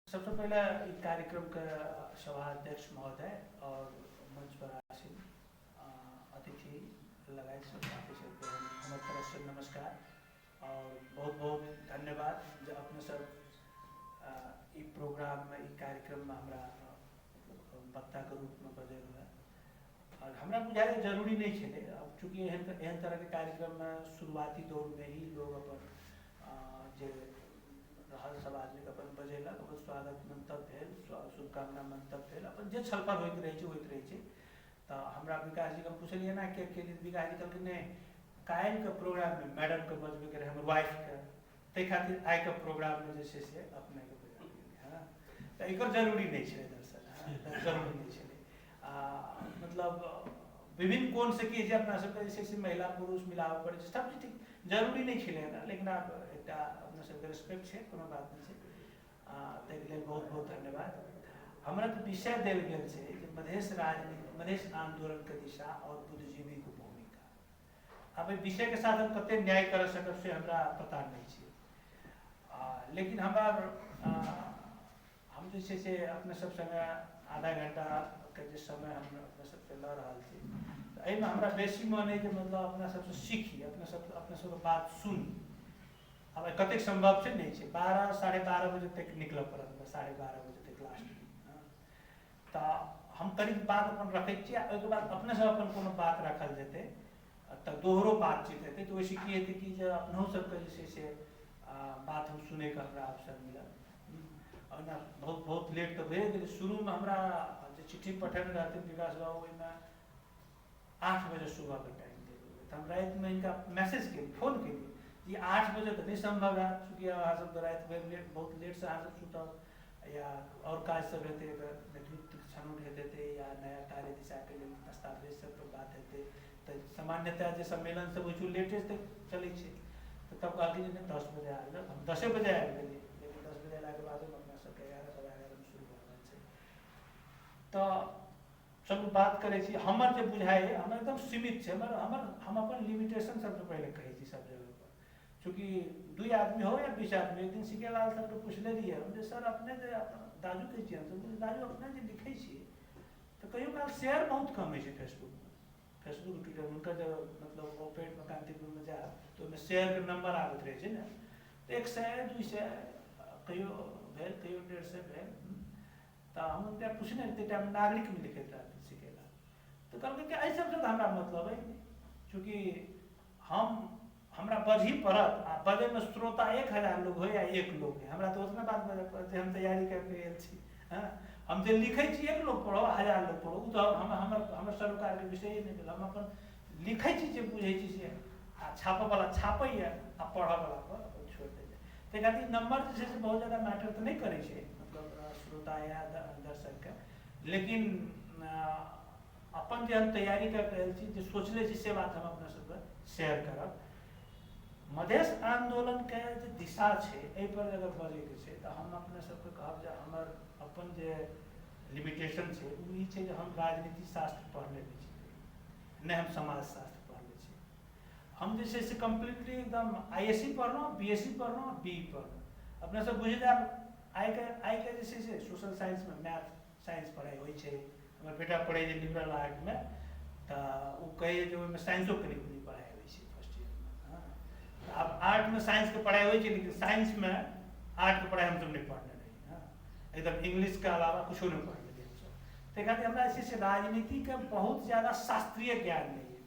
सबसे पहले ई कार्यक्रम के सभा अध्यक्ष महोदय और मंच पर आसीन अतिथि लगायत सब साथी सबके हमारे तरफ से नमस्कार और बहुत बहुत धन्यवाद जो अपने सब ई प्रोग्राम में ई कार्यक्रम में हमारा वक्ता के रूप में बजे हुए और हमारा बुझाए जरूरी नहीं छे। अब चूँकि एहन तरह के कार्यक्रम में शुरुआती दौर में ही लोग अपन जे रहल सब आदमी के अपन बजेलक अपन स्वागत मंतव्य भेल शुभकामना मंतव्य भेल अपन जे छलफल होइत रहे छै। तो हमरा विकास जी के पूछलिए ना के विकास जी कहलखिन नहीं काल्हि के प्रोग्राम में मैडम के बजबे के रहे हमर वाइफ के ते खातिर आइ के प्रोग्राम में जे छै से अपने के बजा हाँ तो एकर जरूरी नहीं छे दरअसल हाँ जरूरी नहीं छे मतलब विभिन्न कोण से कि जे अपना सबके जे छै से महिला पुरुष मिलाव पड़े छै सब ठीक जरूरी नहीं छे ना लेकिन आप एकटा अपना सबके रिस्पेक्ट छे कोनो बात नहीं छे ताहि लेल बहुत बहुत धन्यवाद। हमरा तो विषय देल गेल छै जे मधेश राजनीति मधेश आंदोलन के दिशा और बुद्धिजीवी की भूमिका। अब विषय के साथ हम कते न्याय कर सकब से हमरा पता नहीं छे लेकिन हमार हम जे छै से अपने सब संगे आधा घंटा के जे समय हम अपने सबके ल रहल छी तो एहिमे हमरा बेसी मन है कि मतलब अपना सबसे सीखी अपने सब बात सुनी। अब कतेक संभव से नहीं है 12 साढ़े 12 बजे तक निकल पड़त 12:30 बजे तक लास्ट तो हम करीब बात अपन रखे के बाद अपने सब अपन कोनो बात रखल जेते तो दोहरो बातचीत हेतै तो वैसे की हेतै कि जे अपनों सबके जे से बात हम सुने का हमरा अवसर मिलल और ना बहुत बहुत लेट तो भे गेल। शुरू में हमरा जे चिट्ठी पठेने रहथिन विकास बाबू ओहिमे 8 बजे सुबह के टाइम दे तो हम रात में इनका मैसेज के फोन के ये 8 बजे तो नहीं संभव है चूँकि अहाँ सब रात में लेट बहुत लेट से अहाँ सब सुतब या और काज सब हेतै नेतृत्व छनौट हेतै या नया कार्य दिशा के लिए दस्तावेज सब पर बात हेतै तो सामान्यतः जे सम्मेलन सब होइ लेटे तक चलै छै तो तब कहलखिन जे 10 बजे आबि हम 10 बजे आबि गेलियै लेकिन 10 बजे अयलाके बाद अपना सबके 11:11 में शुरू भऽ रहल छै तो सब बात करे छी हमर जे बुझाइ हम एकदम सीमित छै हम अपन लिमिटेशन सबसे पहले कहै छी सब जगह पर चूँकि 2 आदमी हो या 20 आदमी एक दिन सीके लाल सर के पूछले रहिए हम जे सर अपने जे दाजू कहै छी हम दाजू अपने जे लिखै छी तो कहियो काल शेयर बहुत कम होइ छै फेसबुक ट्विटर उनका जो मतलब ऑपरेट में कांतिपुर में जाए तो उनमें शेयर के नंबर आबत रहे छै ना तो 100 200 कहियो भेल कहियो 150 भेल तो हम उनका पूछने टाइम नागरिक में लिखित रहते सीखेला तो कहलकै कि एहि सबसे हमरा मतलब है चूँकि हमरा बजही पड़त आ बजे में श्रोता 1000 लोग हो या 1 लोग है हमरा तो उतना बात बजे पड़त हम तैयारी करके आयल छी हाँ हम जे लिखै छी 1 लोग पढ़ो 1000 लोग पढ़ो तो हमर सरोकार के विषय नहीं भेल हम अपन लिखै छी जे बुझै छी से आ छापय वाला छापैया आ पढ़य वाला पर अपन छोड़ दै ते खातिर नंबर जे छै से बहुत ज्यादा मैटर तो नहीं करै छै मतलब श्रोता या दर्शक के लेकिन अपन जे हम तैयारी करके आयल छी जे सोचले छी से बात हम अपना सबके शेयर करब। मधेश आंदोलन के जे दिशा छै एहि पर अगर बजे के छै तो हम अपने सबके कहब जे हमर अपन जे लिमिटेशन छै वो ई छै जे हम राजनीति शास्त्र पढ़ले नहीं छी नहीं हम समाज शास्त्र पढ़ले छी हम जे छै से कम्प्लीटली एकदम ISC पढ़लहुँ BSc पढ़लहुँ BE पढ़लहुँ अपने सब बुझे जाए आइ के जे छै से सोशल साइंस में मैथ साइंस पढ़ाई होइ छै हमर बेटा पढ़े जे लिबरल आर्ट में तो वो कहे जो ओहिमे साइंसो करीब नहीं पढ़ाई होइ छै फर्स्ट ईयर में हाँ अब आर्ट में साइंस के पढ़ाई होइ छै लेकिन साइंस में आर्ट के पढ़ाई हम सब नहीं पढ़ने रही हाँ एकदम इंग्लिश के अलावा कुछ नहीं पढ़ने रही हम सब ते खातिर हमरा से राजनीति के बहुत ज्यादा शास्त्रीय ज्ञान नहीं है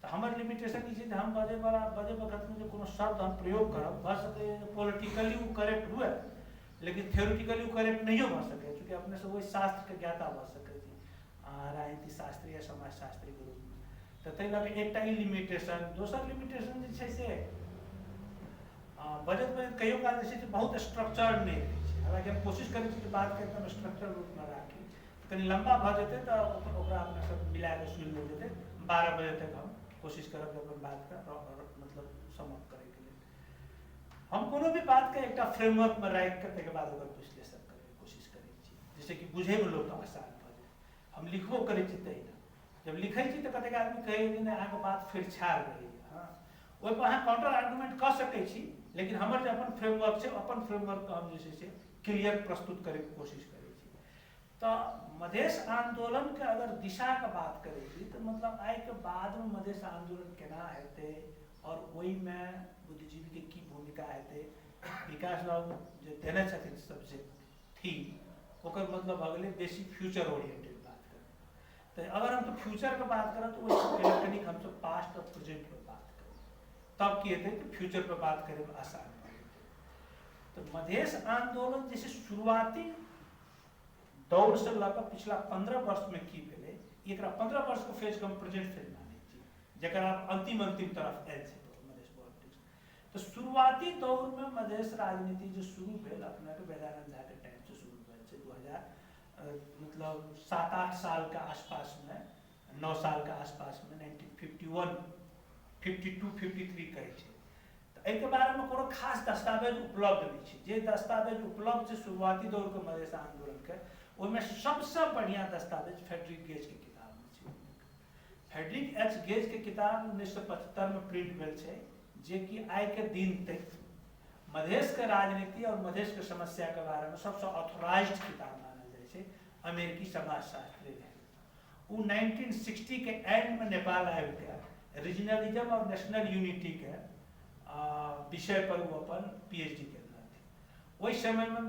तो हमर लिमिटेशन ई छै हम बजे वक्त में जो कोनो शब्द हम प्रयोग करब भऽ सकै पॉलिटिकली वो करेक्ट हुए लेकिन थियोरिटिकली वो करेक्ट नहीं हो सके चूँकि अपने सब वही शास्त्र के ज्ञाता भऽ सकै राजनीति शास्त्री या समाज शास्त्री के रूप में तो ताहि लऽ कऽ एकटा ई लिमिटेशन दोसर लिमिटेशन जे छै से बजट कहियो काल जे छै से बहुत स्ट्रक्चर्ड नहीं रहै छै हालांकि हम कोशिश करै छी बात के एकदम स्ट्रक्चर रूप में राखी कनी लंबा भऽ जेतै तो ओकरा अपने सब मिला के सुनि लेल जेतै 12 बजे तक हम कोशिश करब अपन बात का मतलब समाप्त करे के लिए हम कोनो भी बात के एकटा फ्रेमवर्क में राखि के तकर बाद ओकर विश्लेषण करे के कोशिश करै छी जैसे कि बुझे में लोग आसान हम लिखबो करै छी तहिना जब लिखै छी तो कतेक आदमी कहै जे नहीं अहाँके बात फेर छाड़ रही हाँ ओहि पर अहाँ काउंटर आर्गुमेंट कऽ सकै छी लेकिन हमर जे अपन फ्रेमवर्क छै अपन फ्रेमवर्क हम जे छै से क्लियर प्रस्तुत करे कोशिश करे छी। तो मधेश आंदोलन के अगर दिशा के बात करे छी तो मतलब आइ के बाद में मधेश आंदोलन केना हेतै और ओहि में बुद्धिजीवी के की भूमिका हेतै, विकास बाबू जे देने छथिन सब्जेक्ट थी ओकर मतलब अगले बेसी फ्यूचर ओरिएंटेड बात करें। तो अगर हम तो फ्यूचर के बात करें तो वो कनिक हम सब पास्ट और प्रेजेंट पर बात करें, तब की हेतै तो फ्यूचर पर बात करे में आसान है। तो मधेश आंदोलन जैसे शुरुआती दौर से लगा पिछला 15 वर्ष में की भेलै, एकरा 15 वर्ष के फेज के हम प्रेजेंट फेज मानै छी, जकरा अंतिम तरफ आयल छै मधेश पॉलिटिक्स। तो शुरुआती दौर में मधेश राजनीति जो शुरू भेल अपना के वेदानंद झा के टाइम से शुरू भेल छै, 2000 मतलब 7-8 साल के आसपास में, 9 साल के आसपास में 1951 52 53 कहै छै। एहि के बारे में कोनो खास दस्तावेज उपलब्ध नहीं है। जे दस्तावेज उपलब्ध है शुरुआती दौर के मधेश आंदोलन के, ओहिमे सबसे बढ़िया दस्तावेज फ्रेडरिक गेज के किताब में छै। फ्रेडरिक एच गेज के किताब 1975 में प्रिंट भेल छै, जे कि आइ के दिन तक मधेश के राजनीति और मधेश के समस्या के बारे में सबसे ऑथोराइज्ड किताब मानल जाए छै अमेरिकी समाजशास्त्री ने। वो 1960 के एंड में नेपाल आबि के रीजनलिज्म और नेशनल यूनिटी के विषय पर वो अपन पीएचडी केने थे। वही समय में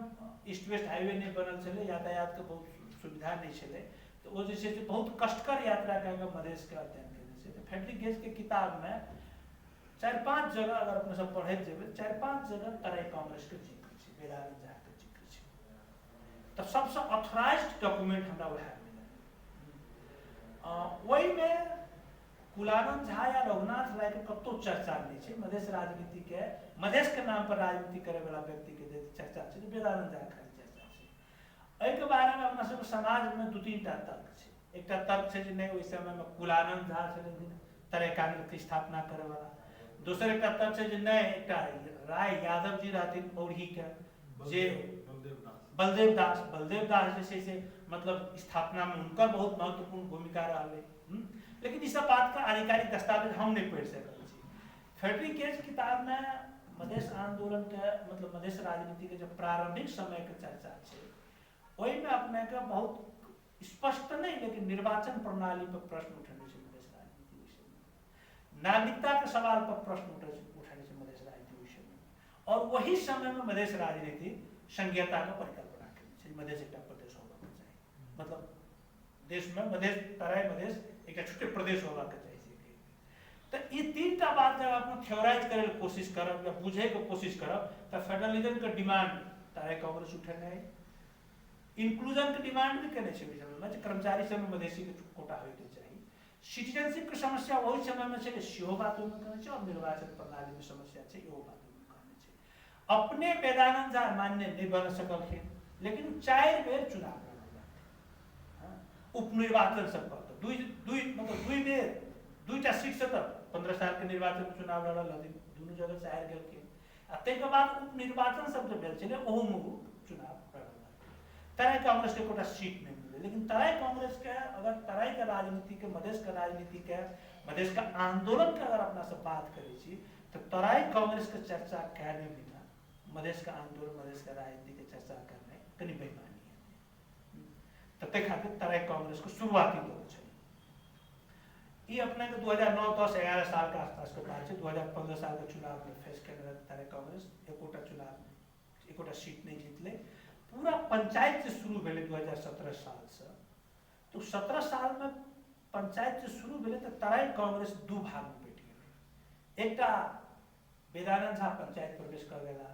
ईस्ट वेस्ट हाईवे नहीं बनल छे, यातायात के बहुत सुविधा नहीं छे, तो वो जैसे बहुत कष्टकर यात्रा करके मधेश के अध्ययन केने छे। तो फ्रेडरिक गेज के किताब में 4-5 जगह अगर अपने सब पढ़े जेबे, 4-5 जगह तराई कांग्रेस के जिक्र छे, वेदानंद झा के जिक्र छे। तो सबसे ऑथराइज्ड डॉक्यूमेंट हमरा वह मिला। वही में कुलानंद झा या रघुनाथ राय के कतो चर्चा नहीं है। मधेश राजनीति के, मधेश के नाम पर राजनीति करे वाला व्यक्ति के चर्चा है, वेदानंद झा खाली चर्चा है। एहि के बारे में अपना सब समाज में 2-3 टा तर्क है। एक तर्क है नहीं ओहि समय में कुलानंद झा तराई कांग्रेस की स्थापना करे वाला। दोसर एक तर्क है नहीं एक राय यादव जी रहथिन औरही के, जे बलदेव दास जैसे से मतलब स्थापना में उनका बहुत महत्वपूर्ण भूमिका रहा। लेकिन इस बात का आधिकारिक दस्तावेज हम नहीं पढ़ सकते। फ्रेडरिक गेज किताब में मधेश आंदोलन के मतलब मधेश राजनीति के जो प्रारंभिक समय के चर्चा है, वही में अपने के बहुत स्पष्ट नहीं लेकिन निर्वाचन प्रणाली पर प्रश्न उठने से मधेश राजनीति विषय में, नागरिकता के सवाल पर प्रश्न उठने से मधेश राजनीति विषय में, और वही समय में मधेश राजनीति संघीयता का परिकल्पना करी मधेश एक प्रदेश होगा चाहिए, मतलब देश में मधेश तराई मधेश एक छोटे प्रदेश होगा चाहिए। तो ये 3 टा बात जब आप थ्योराइज करे कोशिश करब या बुझे के कोशिश करब तो फेडरलिज्म के डिमांड तराई कांग्रेस उठेने है, इंक्लूजन के डिमांड भी केने छै में कर्मचारी सब में मधेसी के कोटा होय के चाहिए, सिटीजनशिप के समस्या वही समय में छै सेहो बात में कहने छै, और निर्वाचन प्रणाली में समस्या छै इहो बात में कहने छै। अपने वेदानंद झा मान्य नहीं बन सकलखिन, लेकिन 4 बेर चुनाव उपनिर्वाचन सब करते मतलब 2 बेर 2टा सीट से तक 15 साल के निर्वाचन चुनाव लड़ल हथिन, दोनों जगह से हार गेलखिन। आ तक बाद उपनिर्वाचन सब जो भेल छलै ओहू में चुनाव लड़ल। तराई कांग्रेस के कोटा सीट नहीं मिले, लेकिन तराई कांग्रेस के अगर तराई के राजनीति के मधेश के राजनीति के मधेश का आंदोलन के अगर अपना से बात करे छी तो तराई कांग्रेस के चर्चा करने बिना मधेश का आंदोलन मधेश के राजनीति के चर्चा करने कनी बेईमानी है। तो ते खातिर तराई कांग्रेस को शुरुआती दौर है ये अपने के 2009 10 11 साल के आसपास के बाद 2015 साल के चुनाव में फेस कर तराई कांग्रेस एकोटा चुनाव एकोटा सीट नहीं जीतले। पूरा पंचायत से शुरू भेले 2017 साल से, तो 17 साल में पंचायत से शुरू भेले तो तराई कांग्रेस 2 भाग में बैठ गए। एकटा वेदानंद झा पंचायत प्रवेश कर गेला,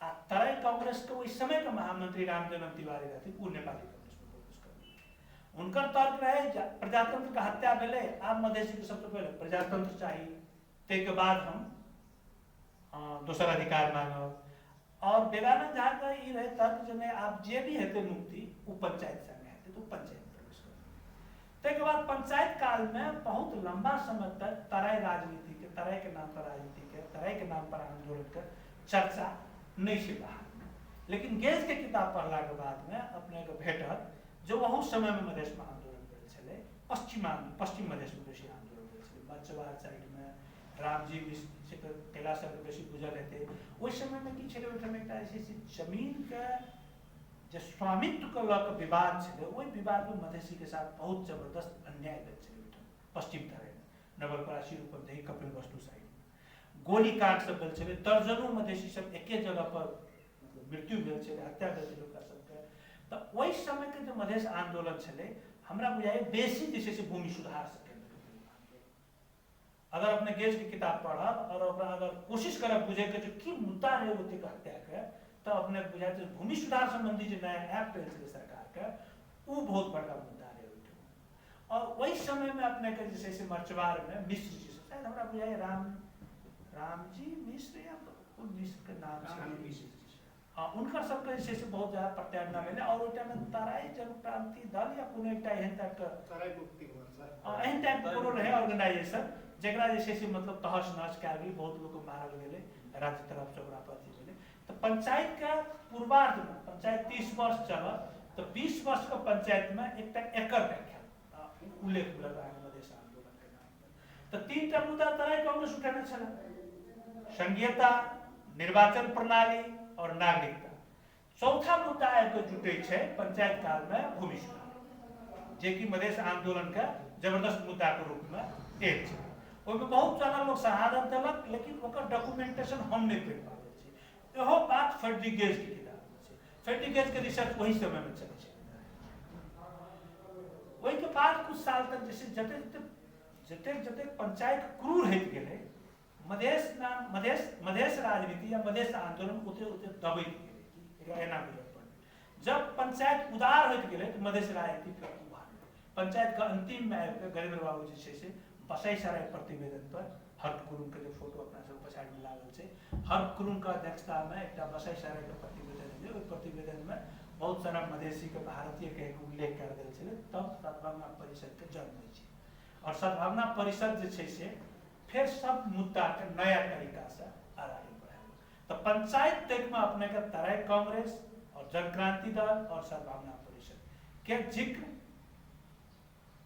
आ तराई कांग्रेस के उस समय के महामंत्री रामजन्म तिवारी रहथिन वो नेपाली कांग्रेस में प्रवेश कर। उनकर तर्क रहे प्रजातंत्र का हत्या भेले, आप मधेसी के सबसे पहले प्रजातंत्र चाहिए, ते के बाद हम दोसर अधिकार मांगब। और वेदानंद झा का ये रहे तर्क जो आप जे भी हेते मुक्ति वो पंचायत संगे हेते तो पंचायत प्रवेश कर। ते के बाद पंचायत काल में बहुत लंबा समय तक तराई राजनीति के, तराई के नाम पर राजनीति के, तराई के नाम पर आंदोलन के चर्चा नहीं से बाहर। लेकिन गेज के किताब पढ़ला के बाद में अपने के भेटल जो वह समय में मधेश में आंदोलन भेल छले, पश्चिम मधेश में बेसी आंदोलन भेल छले, मचवार साइड में रामजी मिश्र कैलाश सर बेसी बुझल हेतै ओहि समय में की छलै ओहिठाम एकटा जमीन के जो स्वामित्व के लऽ कऽ विवाद छलै ओहि विवाद में मधेसी के साथ बहुत जबरदस्त अन्याय भेल छलै ओहिठाम पश्चिम तराई नवलपरासी रूपन्देही कपिल वस्तु साइड गोलीकांड सब भेल छलै दर्जनों मधेसी सब एके जगह पर मृत्यु भेल छलै हत्या भेल छलै ओकरा सबके तऽ ओहि समय के जो मधेश आंदोलन छलै हमरा बुझाइए बेसी जे छै से भूमि सुधार से अगर अपने गेज की किताब पढ़ब और अगर कोशिश करब बुझे के जो की मुद्दा है वो हत्या के तो अपने बुझाए तो भूमि सुधार संबंधी जो नया एक्ट है सरकार के वो बहुत बड़का मुद्दा है और वही समय में अपने के जैसे से मर्चवार में मिश्र जी से शायद हमरा बुझाए रामजी मिश्र या उन मिश्र के नाम से उनका सबके जैसे से बहुत ज्यादा प्रत्यागना भेलै और ओटा में तराई जनक्रांति दल या कोनो एकटा एहन टाइप के तराई मुक्ति मोर्चा एहन टाइप के कोनो रहे ऑर्गेनाइजेशन जेकरा जैसे से मतलब तहस नहस कयल गेल बहुत लोग मारल गेलै राज्य तरफ से ओकरा पर अथी भेलै तो पंचायत के पूर्वार्ध में पंचायत 30 वर्ष चलल तो 20 वर्ष के पंचायत में एकटा एकर व्याख्या उल्लेख मिलल मधेश आंदोलन के नाम तो 3टा मुद्दा तराई कांग्रेस उठेने छलै संघीयता निर्वाचन प्रणाली और नागरिकता चौथा मुद्दा आबि जुटे छै पंचायत काल में भूमि सुधार जे कि मधेश आंदोलन का जबरदस्त मुद्दा के रूप में एक छै ओहिमे बहुत सारा लोग शहादत देलक लेकिन ओकर डॉक्यूमेंटेशन हम नहीं कर पाबै छी इहो बात फेड्रिगेज की किताब में छै फेड्रिगेज के रिसर्च वही समय में चलै छै ओहि के बाद कुछ साल तक जैसे जते पंचायत क्रूर होइत गेलै मधेश राजनीति या मधेश आंदोलन उते दबैत गेलै एना बुझल पड़लै जब पंचायत उदार होइत गेलै तो मधेश राजनीति के पंचायत के अंतिम में आबि के गजेंद्र बाबू जे छै से बसैसराय प्रतिवेदन पर हर्क कुरुम के जो फोटो अपना सब पछाड़ी में लागल छै हर्क कुरुम के अध्यक्षता में एक बसैसराय के प्रतिवेदन है ओहि प्रतिवेदन में बहुत सारा मधेसी के भारतीय के उल्लेख कर देल छलै तब सद्भावना परिषद के जन्म होइ छै और सद्भावना परिषद जे छै से फिर सब मुद्दा के नया तरीका से आगे बढ़ायल तो पंचायत तक में अपने के तराई कांग्रेस और जनक्रांति दल और सद्भावना परिषद के जिक्र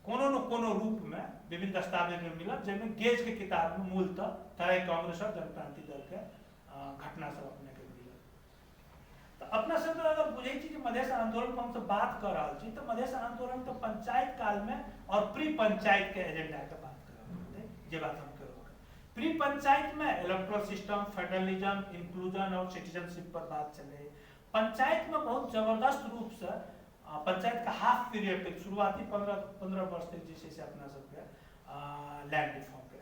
कोनो न कोनो रूप में विभिन्न दस्तावेज में मिलत जिसमें गेज के किताब में मूलतः तराई कांग्रेस और जनक्रांति दल के घटना सब अपने के मिलत तो अपना सब अगर बुझे छी कि मधेश आंदोलन पर हम सब बात कर रहा छी तो मधेश आंदोलन तो पंचायत काल में और प्री पंचायत के एजेंडा के बात कर रहे जे बात हम कर रहे प्री पंचायत में इलेक्टोरल सिस्टम फेडरलिज्म इंक्लूजन और सिटीजनशिप पर बात चले पंचायत में बहुत जबरदस्त रूप से पंचायत का हाफ पीरियड तक शुरुआती 15 वर्ष तक जैसे से अपना सबके लैंड रिफॉर्म के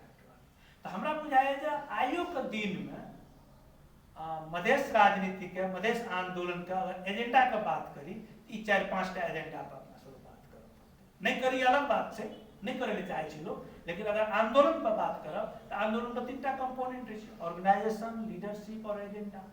तो हमरा बुझाए जे आइयो के दिन में मधेश राजनीति के मधेश आंदोलन का अगर एजेंडा का बात करी ई 4-5 टा एजेंडा पर अपना सब बात करब नहीं करी अलग बात से नहीं करे ले चाहे छी लोग लेकिन अगर आंदोलन पर बात करब तो आंदोलन का 3टा कंपोनेंट है ऑर्गेनाइजेशन लीडरशिप और एजेंडा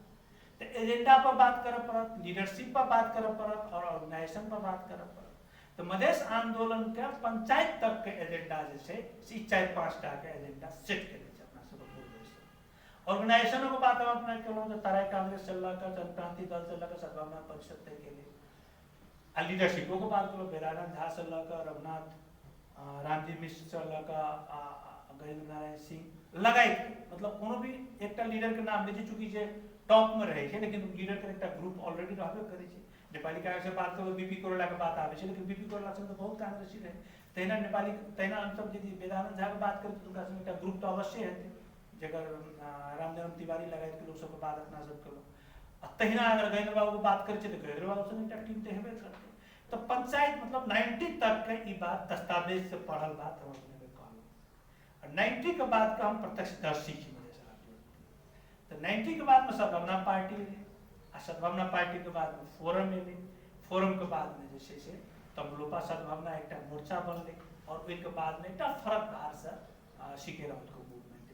तो एजेंडा पर बात करब पड़त लीडरशिप पर बात करब पड़त और ऑर्गेनाइजेशन पर बात करब पड़त तो मधेश आंदोलन के पंचायत तक के एजेंडा जे छै से 4-5 टा के एजेंडा सेट केने छै अपना सब पूर्व ऑर्गेनाइजेशन को बात हम अपना केलहुँ जे तराई कांग्रेस चलला का जनक्रांति दल चलला का सद्भावना परिषद तक के लिए आ लीडरशिप को बात करो बेरानंद झा से लगा रघुनाथ रामजी मिश्र से लगा गजेंद्र नारायण सिंह लगाई मतलब कोनो भी एकटा लीडर के नाम लीजिए चूंकि जे टॉप में रहे छै लेकिन लीडर के एकटा ग्रुप ऑलरेडी रहबे करे छै नेपाली कांग्रेस से बात करो बीपी कोरोला के बात आवे छै लेकिन बीपी कोरोला से तो बहुत कांग्रेसी रहे तहिना नेपाली तहिना हम सब यदि वेदानंद झा के बात करी तो उनका संग एकटा ग्रुप तो अवश्य हेतै जेकर रामजन्म तिवारी लगायत के लोग सब के बात अपना सब केलहुँ तहिना अगर गजेंद्र बाबू के बात करे छै तो गजेंद्र बाबू संग एकटा टीम तो हेबे करतै तो पंचायत मतलब 90 तक के ई बात दस्तावेज से पढ़ल बात हम अपने कहलहुँ और 90 के बाद का हम प्रत्यक्षदर्शी छी तो 90 के बाद में सद्भावना पार्टी आ सद्भावना पार्टी के बाद में फोरम एले फोरम के बाद में जैसे से तमलोपा सद्भावना एक मोर्चा बनले और ओहि के बाद में एक फरक धार से सीके राउत को मूवमेंट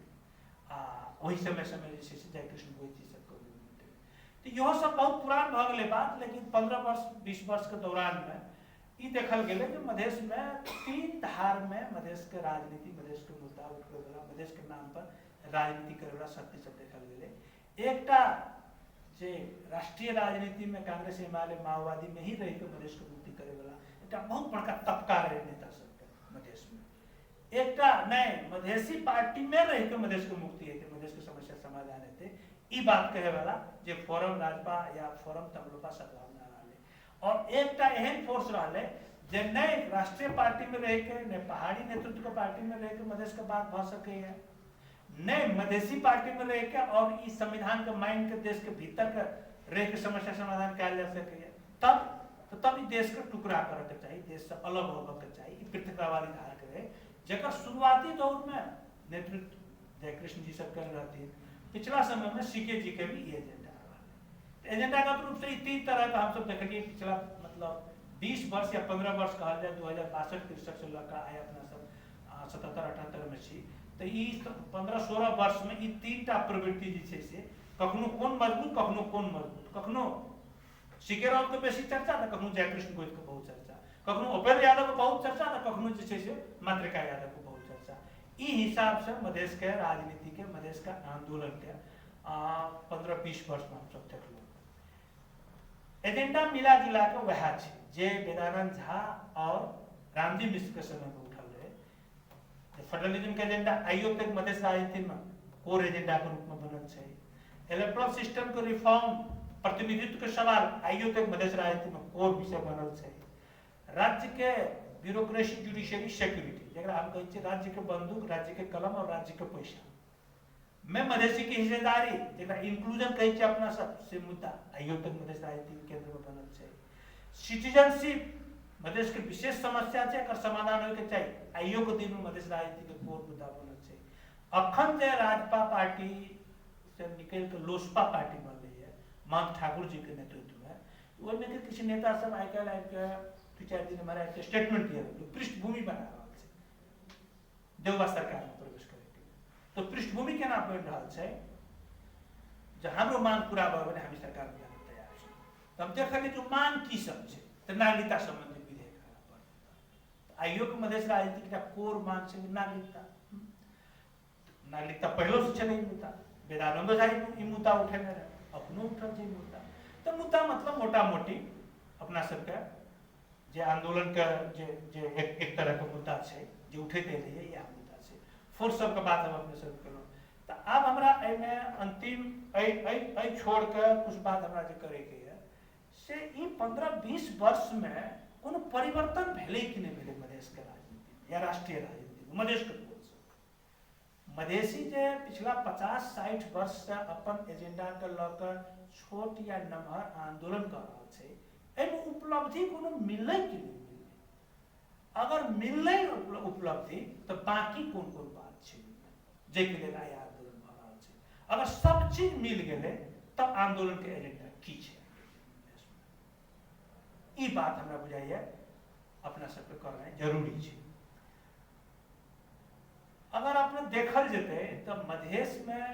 वही समय जैसे से जयकृष्ण गोयती सब को मूवमेंट तो यह सब बहुत पुरान भ गए बात लेकिन 15 वर्ष 20 वर्ष के दौरान में ई देखल गेले कि मधेश में 3 धार में मधेश के राजनीति मधेश के मुद्दा उठे वाला मधेश के नाम पर राजनीति करे वाला शक्ति सब देखल गेले एकटा जे राष्ट्रीय राजनीति में कांग्रेस हिमालय माओवादी में ही रह के मधेश के मुक्ति करे वाला एक बहुत बड़का तबका रहे नेता सब मधेश में एकटा नहीं मधेसी पार्टी में रह के मधेश के मुक्ति हेतै, मधेश के समस्या समाधान हेतै, ई बात कहे वाला जे फोरम राजपा या फोरम तमलुपा सद्भावना रहले। और एकटा एहन फोर्स रहले जे नहीं राष्ट्रीय पार्टी में रह के, नहीं पहाड़ी नेतृत्व के पार्टी में रह के मधेश के बात भ सके है, नहीं मधेसी पार्टी में रह के और इस संविधान के माइंड के देश के भीतर के रह के समस्या समाधान कयल जा सके है। तब इस देश के टुकड़ा करे के चाहिए, देश से अलग होबे के चाहिए, पृथकवादी धारा के रहे जकर शुरुआती दौर में नेतृत्व जयकृष्ण जी सब कर रहती। पिछला समय में सीके जी के भी ये एजेंडा रहा। एजेंडागत रूप से तीन तरह का हम सब देखिए पिछला मतलब 20 वर्ष या 15 वर्ष कहा जाए 2062-63 से लगा आया अपना सब 77-78 में छी, तो ई 15-16 वर्ष में ई तीनटा प्रवृत्ति जे से कखनो कोन मजबूत कखनो कोन मजबूत, कखनो सीके राउत के बेसी चर्चा तो कखनो जयकृष्ण गोयल के बहुत चर्चा, कखनो उपेंद्र यादव के बहुत चर्चा तो कखनो जे से मातृका यादव के बहुत चर्चा। ई हिसाब से मधेश के राजनीति के मधेश का आंदोलन के 15-20 वर्ष में हम सब देखल एजेंडा मिला जुला के वह जे वेदानंद झा और रामजी मिश्र के समय में उठल रहे। फेडरलिज्म के एजेंडा आइयो तक मधेश राजनीति में कोर एजेंडा के रूप में बनल है। इलेक्टोरल सिस्टम के रिफॉर्म प्रतिनिधित्व के सवाल आइयो तक मधेश राजनीति में कोर विषय बनल है। राज्य के ब्यूरोक्रेसी जुडिशियरी सिक्योरिटी जरा हम कहते राज्य के बंदूक, राज्य के कलम और राज्य के पैसा में मधेसी की हिस्सेदारी जरा इंक्लूजन कहते अपना सब से मुद्दा आइयो तक मधेश राजनीति केंद्र में बनल है। सिटीजनशिप मधेश के विशेष समस्या है, एकर समाधान होय के चाहिए आइयो के दिन में मधेश राजनीति के कोर मुद्दा बनल है। अखन जे राजपा पार्टी से निकल के लोसपा पार्टी बन रही है महंत ठाकुर जी के नेतृत्व में, ओहिमे के किछु नेता सब आइ काल्हि आबि के 2-4 दिन हमारा एक स्टेटमेंट दिया पृष्ठभूमि बना रहल छै देवबा सरकार में प्रवेश करे के। तो पृष्ठभूमि केना बन रहल छै जे हमरो मांग पूरा भ गेलै हामी सरकार में जाने तैयार छी। तो हम देखलिए जो मांग की सब छै तो नागरिकता संबंधी विधेयक पर आइयो के मधेश राजनीति के कोर मांग छै नागरिकता। नागरिकता पहलो से चले मुद्दा वेदानंद झा ई मुद्दा उठेने रहे, अपनो उठल छै मुद्दा। तो मुद्दा मतलब मोटा मोटी अपना सबके जे आंदोलन के जे एक तरह के मुद्दा छै जे उठैत एलैए इएह मुद्दा छै। फोर्स सबके बात हम अपने सब केलहुँ। तो आब हमरा एहिमे अंतिम एहि छोड़ के कुछ बात हमरा जे करे के है से ई 15-20 वर्ष में कोनो परिवर्तन भेलै कि नहीं भेलै मधेश के राजनीति या राष्ट्रीय राजनीति मधेश के कोर से। मधेसी जे पिछला 50-60 वर्ष से अपन एजेंडा के लऽ छोट या नमहर आंदोलन कर रहल छै, एहिमे उपलब्धि कोनो मिललै कि नहीं मिललै? अगर मिललै उपलब्धि तो बाकी कोन कोन बात छै जाहिके लेल आइ आंदोलन भऽ रहल छै? अगर सब चीज मिल गेलै तब आंदोलन के एजेंडा की छै? ई बात हमरा बुझाइए अपना सबके करनाइ जरूरी छै। अगर अपने देखल जेतै तो मधेश में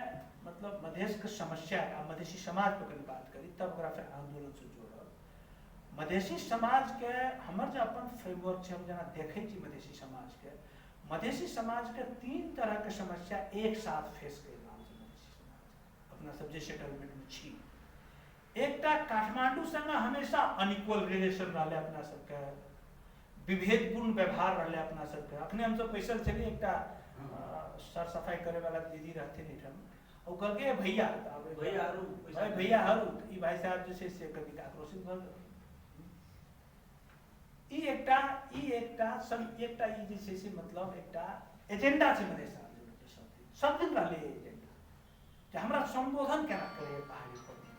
मतलब मधेश के समस्या आ मधेसी समाज पर कनी बात करी तब ओकरा फिर आंदोलन से जोड़ब। मधेसी समाज के हमर जे अपन फ्रेमवर्क छै हम जेना देखै छी मधेसी समाज के 3 तरह के समस्या एक साथ फेस कर रहल छै मधेसी समाज अपना सब जे सेटलमेंट में छी। एकटा काठमांडू संगे हमेशा अनइक्वल रिलेशन रहले अपना सबके, विभेदपूर्ण व्यवहार रहले अपना सबके। अखने हम सब बैसल छलिए एकटा सर सफाई करे वाला दीदी रहथिन एठाम, ओ कहलकै भैया भैया हरू ई भाई साहब जे छै से कभी आक्रोशित भऽ गेल। ई एकटा ई जे छै से मतलब एकटा एजेंडा छै मधेश आंदोलन के सब दिन रहले एजेंडा जे हमरा संबोधन केना करे पहाड़ी कम्युनिटी,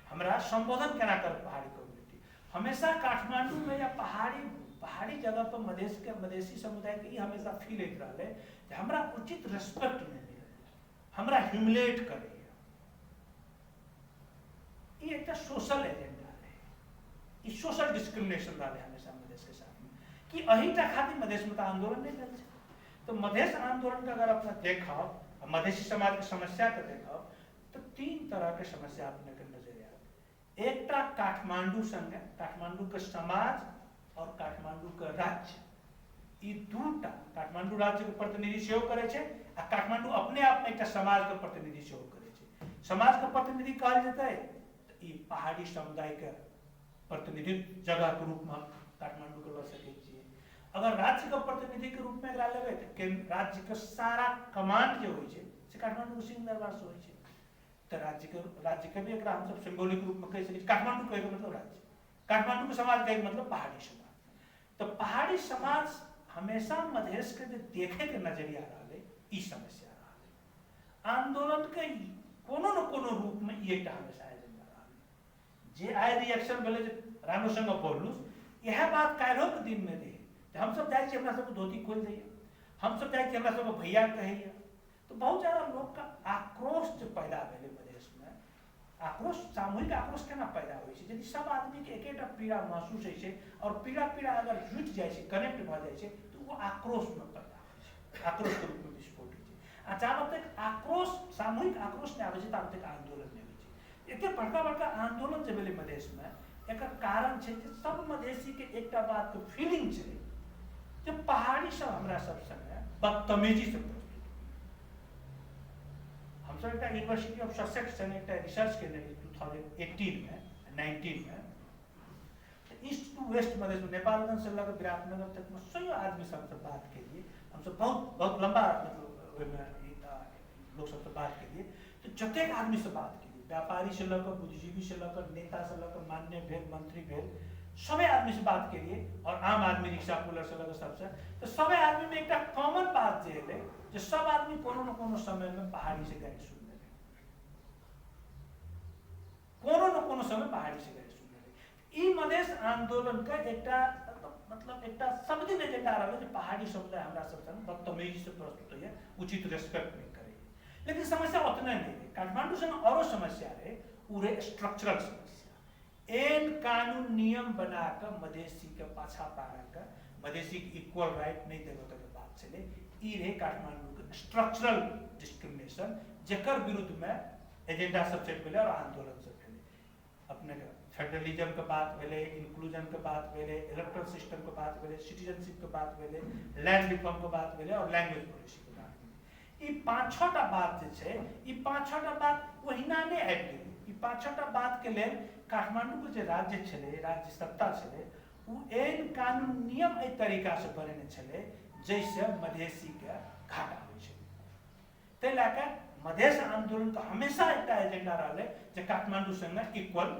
हमरा संबोधन केना करे पहाड़ी कम्युनिटी। हमेशा काठमांडू में या पहाड़ी जगह पर मधेसी समुदाय के हमेशा फील होइत रहले जे हमरा उचित रेस्पेक्ट नहीं मिल रहा, हमरा ह्यूमिलेट करे। ई एकटा सोशल एजेंडा रहे, ई सोशल डिस्क्रिमिनेशन रहे हमेशा मधेश के साथ में कि अहीटा खातिर मधेश में आंदोलन नहीं भेल छै। तो मधेश आंदोलन के अगर अपना देखब मधेसी समाज के समस्या के देखब तो 3 तरह के समस्या अपने के नजर आएत। एकटा काठमांडू संगे काठमांडू के समाज और काठमांडू के राज्य, ई दूटा काठमांडू राज्य के प्रतिनिधि सेहो करे छै आ काठमांडू अपने आप में एकटा समाज के प्रतिनिधि सेहो करे छै। समाज के प्रतिनिधि कहल जेतै तो ई पहाड़ी समुदाय के प्रतिनिधित्व जगह के रूप में काठमांडू के लऽ सकै छियै। अगर राज्य के प्रतिनिधि के रूप में एकरा लेबै तो राज्य के सारा कमांड जो होय छै से काठमांडू के सिंह दरबार से होय छै। तो राज्य के भी एकरा हम सब सिंबॉलिक रूप में कह सकै छी। काठमांडू कहे के मतलब राज्य, काठमांडू के समाज कहे के मतलब पहाड़ी समाज। तो पहाड़ी समाज हमेशा मधेश के जो देखे के नजरिया रहा ई समस्या रहा आंदोलन के कोनो न कोनो रूप में ये हमेशा एजेंडा रहा जे आइ रिएक्शन भेले जे रानो संग बोललू यह बात काल्हो के दिन में रहे। हम सब जाए छी हमरा सब धोती खोल दैया, हम सब जाए छी हमरा सब भैया कहैया। तो बहुत ज्यादा लोग का आक्रोश जो पैदा भेले मधेश में, आक्रोश सामूहिक आक्रोश केना पैदा होय छै यदि सब आदमी के एकेटा पीड़ा महसूस होय छै और पीड़ा अगर जुट जाए छै, कनेक्ट भ जाए छै तो वो आक्रोश में पैदा होय छै, आक्रोश के रूप में विस्फोट होय छै। आ जब तक आक्रोश सामूहिक आक्रोश नहीं आबै छै तब तक आंदोलन नहीं होय छै। एते बड़का आंदोलन जे भेले मधेश में एकर कारण छै जे सब मधेसी के एकटा बात के फीलिंग छै जे पहाड़ी सब हमरा सब संगे बदतमीजी से प्रस्तुत। हम सब एकटा यूनिवर्सिटी ऑफ ससेक्स से एकटा रिसर्च केने 2018 में 19 में ईस्ट टू वेस्ट मधेश में नेपालगंज से लग विराटनगर तक में 100 आदमी सबसे बात के लिए हम सब बहुत लंबा मतलब लोग सबसे बात के लिए। तो जतेक आदमी से बात के लिए व्यापारी से लकर बुद्धिजीवी से लकर नेता से लकर मान्य भेल मंत्री भेल सबे आदमी से बात के लिए और आम आदमी रिक्शा पुलर से लकर सबसे। तो सबे आदमी में एक कॉमन बात जे है जो सब आदमी कोनो न कोनो समय में पहाड़ी से गाड़ी सुन रहे, कोनो न कोनो समय पहाड़ी से गाड़ी सुन रहे। ई मधेश आंदोलन का एकटा मतलब एकटा सब दिन एजेंडा रहा है पहाड़ी समुदाय हमरा सब संग बदतमीजी से प्रस्तुत है, उचित रेस्पेक्ट नहीं करे। लेकिन समस्या उतना नहीं है, काठमांडू संग औरो समस्या रहे पूरे स्ट्रक्चरल समस्या। एन कानून नियम बनाकर मधेसी के पाछा पारकर मधेसी के इक्वल राइट नहीं देवे के बात चले ई रहे काठमांडू के स्ट्रक्चरल डिस्क्रिमिनेशन जेकर विरुद्ध में एजेंडा सब सेट भेले और आंदोलन सब भेले। अपने फेडरलिज्म के बात भेले, इंक्लूजन के बात भेले, इलेक्टोरल सिस्टम के बात भेले, सिटीजनशिप के बात भेले, लैंड रिफॉर्म के बात भेले और लैंग्वेज पॉलिसी के बात भेले। ई पांच छटा बात जे छै ई पांच छटा बात ओहिना नहीं आबि गेलै। ई पांच छटा बात के लेल काठमांडू के जे राज्य छले, राज्य सत्ता छले उ एन कानून नियम ए तरीका से बनेने छले जैसे मधेसी के घाटा होइ छै। तै लके मधेश आंदोलन का हमेशा एक एजेंडा रहा जे काठमांडू संग इक्वल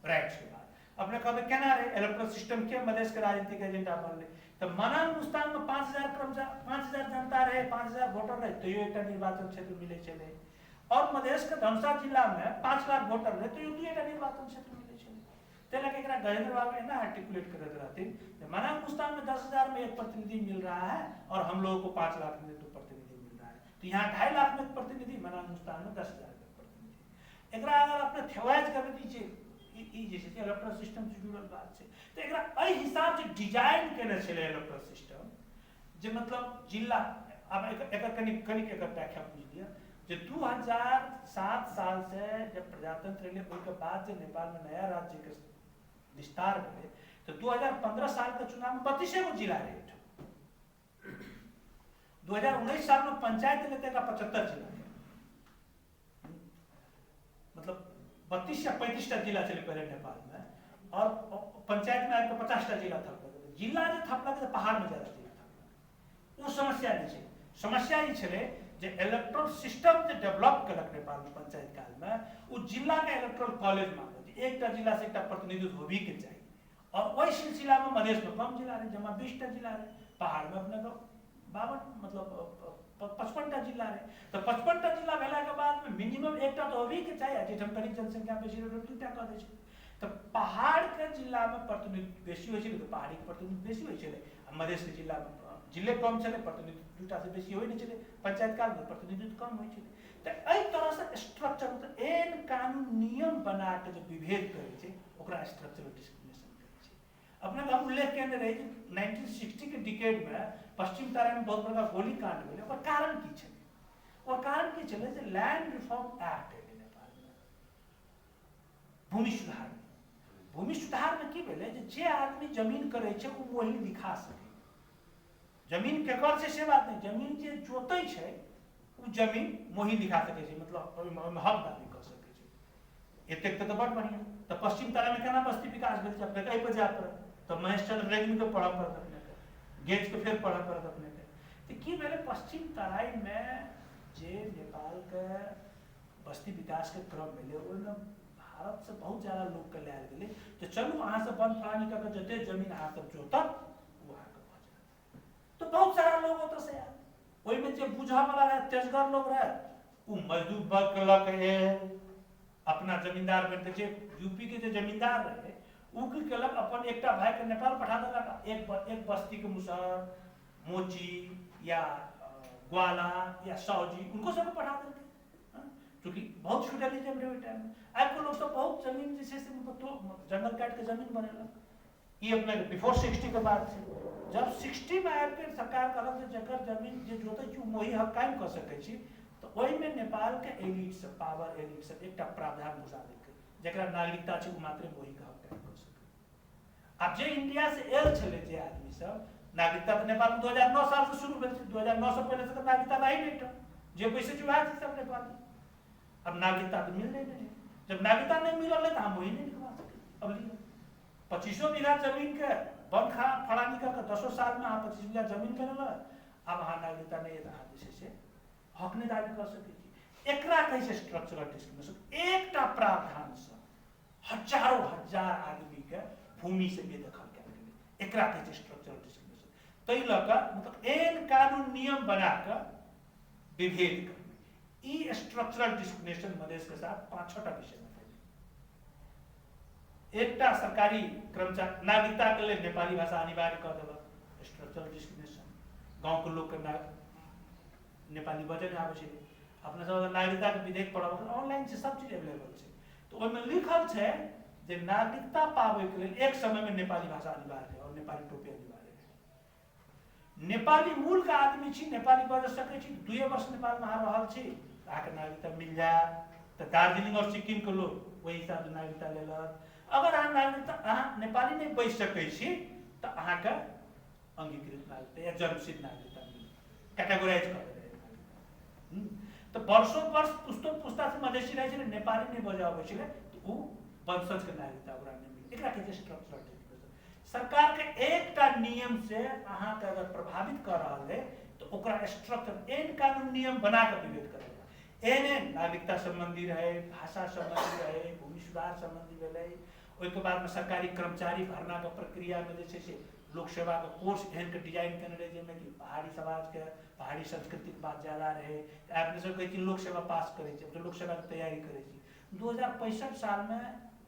राइट्स के बाद अपने कहबे केना रहे इलेक्टोरल सिस्टम के मधेश के राजनीतिक एजेंडा बनले। तो मनांग मुस्तान में 5000 जनता रहे, 5000 वोटर रहे तो ये एक निर्वाचन क्षेत्र मिले चले। और मधेश के धमसा जिला में 5 लाख वोटर रहे तो ये एक निर्वाचन क्षेत्र मिले चले। ते लगे एकरा गजेंद्र बाबू एना आर्टिकुलेट करते रहते मनांग मुस्तान में 10,000 में एक प्रतिनिधि मिल रहा है और हम लोगों को 5 लाख में तो प्रतिनिधि मिल रहा है। तो यहाँ 2.5 लाख में प्रतिनिधि, मनांग मुस्तान में 10,000 में प्रतिनिधि। एकरा अगर अपने थेवाइज कर दीजिए ई जैसे इलेक्टोरल सिस्टम से जुड़ल बात छै तो एकरा एहि हिसाब से डिजाइन केने छले इलेक्टोरल सिस्टम जे मतलब जिला अब एकर कनिक एकर व्याख्या बुझ लिया जे 2007 साल से जब प्रजातंत्र रहे ओहि के बाद जे नेपाल में नया राज्य के विस्तार भेले तो 2015 साल के चुनाव में 32 गो जिला रहे। 2019 साल में पंचायत लेते का 75 जिला मतलब 32 या 35टा जिला चले पहले नेपाल में और पंचायत में आके 50टा जिला थपलक। जिला जे थपलक पहाड़ में ज्यादा जिला थपलक वो समस्या नहीं है। समस्या ये छले जे इलेक्टोरल सिस्टम जे डेवलप करलक नेपाल में पंचायत काल में उ जिला के इलेक्टोरल कॉलेज मांगे एकटा जिला से एकटा प्रतिनिधित्व होबी के चाहिए और वही सिलसिला में मधेश में कम जिला रहे जमा 20टा जिला रहे, पहाड़ में अपने को 52 मतलब 55टा जिला रहे। तो 55टा जिला भेला के बाद में मिनिमम एकटा तो होबी के चाहिए जेठम कनिक जनसंख्या बेसी रहे 2टा कह दै छै। तो पहाड़ के जिला में प्रतिनिधित्व बेसी होय छै तो पहाड़ी के प्रतिनिधित्व बेसी होय छै। मधेश के जिला में जिले कम छले प्रतिनिधित्व 2टा से बेसी होय नहीं छले, पंचायत काल में प्रतिनिधित्व कम होय छले। तो एहि तरह से स्ट्रक्चर मतलब एन कानून नियम बना के जो विभेद करे छै ओकरा स्ट्रक्चरल डिस्क्रिमिनेशन कहै छै। अपने हम उल्लेख केने रहे 1960 के डिकेड में पश्चिम तराई में बहुत बड़ा गोली कांड भेलै ओकर कारण की छलै? और कारण की छलै जे लैंड रिफॉर्म एक्ट है नेपाल में भूमि सुधार में की भेलै जे आदमी जमीन करे छै उ मोही दिखा सके। जमीन केकर छै से बात नहीं, जमीन जे जोतै छै उ जमीन मोही दिखा सके छै मतलब ओहिमे हक दाबी कर सके छै। एतेक तो बड़ बढ़िया। तो पश्चिम तराई में केना बस्ती विकास भेल छै अपने कहीं पर जा पड़त तो महेश चंद्र रेग्मी के पढ़ब पड़त अपने गेज के फिर पढ़ा पड़त अपने के। तो की भेले पश्चिम तराई में जे नेपाल के बस्ती विकास के क्रम मिले ओहिमे भारत से बहुत ज्यादा लोग के लायल गेलै। तो चलू अहाँ से वन फलानी करके जते जमीन अहाँ सब जोतब वो अहाँ के भऽ जायत। तो बहुत सारा लोग ओतऽ से आयल, ओहिमे जे बुझऽ वाला रहे तेजगर लोग रहे उ मजदूर वर्ग के लऽ के अपना जमींदार बन के, यूपी के जो जमींदार रहे उ की केलक अपन एकटा भाई के नेपाल पठा देलक, एक बस्ती के मुसहर, मोची या ग्वाला या सौजी उनको सबको पठा देलक, क्योंकि बहुत फ्यूडलिज्म रहे ओहि टाइम में। आब के लोग सब बहुत जमीन जे छै से जंगल काट के जमीन बनेलक। ये अपने बिफोर 60 के बाद से जब 60 में आबि के सरकार कहलक जे जकर जमीन जे जोतै छी मोही हक कायम कऽ सकै छी, तो ओहि में नेपाल के एलिट सब, पावर एलिट सब एकटा प्रावधान घुसा देलकै जकरा नागरिकता छै उ मात्र मोही के हक कायम कऽ सकै। आब जे इंडिया से आयल छलै जे आदमी सब, नागरिकता तो नेपाल में 2009 साल से शुरू भेल छै, 2009 से पहले से तो नागरिकता रही नहीं था, जे पैसे चुहा छै सब नेपाली। अब नागरिकता तो मिल नहीं, जब नागरिकता नहीं मिलल है तो हम वही नहीं निकलवा सके। अब लिया 25 बीघा जमीन के वन फड़ानी करके 10 साल में अहाँ 25 बीघा जमीन के लेलक, अब अहाँ नागरिकता नहीं है तो अहाँ जे छै हक नहीं दावी कर सकै छी। एकरा कहै छै स्ट्रक्चरल डिस्क्रिमिनेशन। एकटा प्रावधान से हजारों हजार आदमी के भूमि से बेदखल कयल गेलै, एकरा कहै छै स्ट्रक्चरल डिस्क्रिमिनेशन। तै लऽ कऽ मतलब एहन कानून नियम बना कऽ विभेद कर ई स्ट्रक्चरल डिस्क्रिमिनेशन मधेश के साथ 5-6टा विषय में फैले। एकटा सरकारी कर्मचारी नागरिकता के लिए नेपाली भाषा अनिवार्य कर देलक, स्ट्रक्चरल डिस्क्रिमिनेशन। गाँव के लोग के नेपाली बजे नहीं आबै छै, अपने सब नागरिकता के विधेयक पढ़ब ऑनलाइन से सब चीज अवेलेबल छै, तो ओहिमे लिखल छै जे नागरिकता पाबै के लेल एक समय में नेपाली भाषा अनिवार्य है और नेपाली टोपी अनिवार्य है। नेपाली मूल का आदमी छी, नेपाली बाजि सकै छी, 2 वर्ष नेपाल में अहाँ रहल छी आके नागरिकता मिल जाए। तो दार्जिलिंग और सिक्किम के लोग वही हिसाब से नागरिकता लेलक। अगर अहाँ नागरिकता अहाँ नेपाली नहीं बजि सकै छी तो अहाँ के अंगीकृत नागरिकता या जन्मसिद्ध नागरिकता मिलत, कैटेगोराइज कर देबै नागरिकता। तो वर्षों वर्ष पुस्ता से मधेसी रहे छलै, नेपाली नहीं बजै अबै छलै, तो उ वंशज के नागरिकता ओकरा नहीं मिलत। एकरा कहै छै स्ट्रक्चरल डिस्क्रिमिनेशन। सरकार के एकटा नियम से अहाँ के अगर प्रभावित कर रहल है तो ओकरा स्ट्रक्चर एहन कानून नियम बना के विभेद करेगा। एहन नागरिकता संबंधी रहे, भाषा संबंधी रहे, भूमि सुधार संबंधी भेलै, ओहिके बाद में सरकारी कर्मचारी भरना के प्रक्रिया में जे छै से लोक सेवा के कोर्स एहन के डिजाइन केने रहे जाहिमे कि पहाड़ी समाज के पहाड़ी संस्कृति के बात ज्यादा रहे। अपने सब कहै छी लोक सेवा पास करै छै, तो लोक सेवा के तैयारी करै छी। 2065 साल में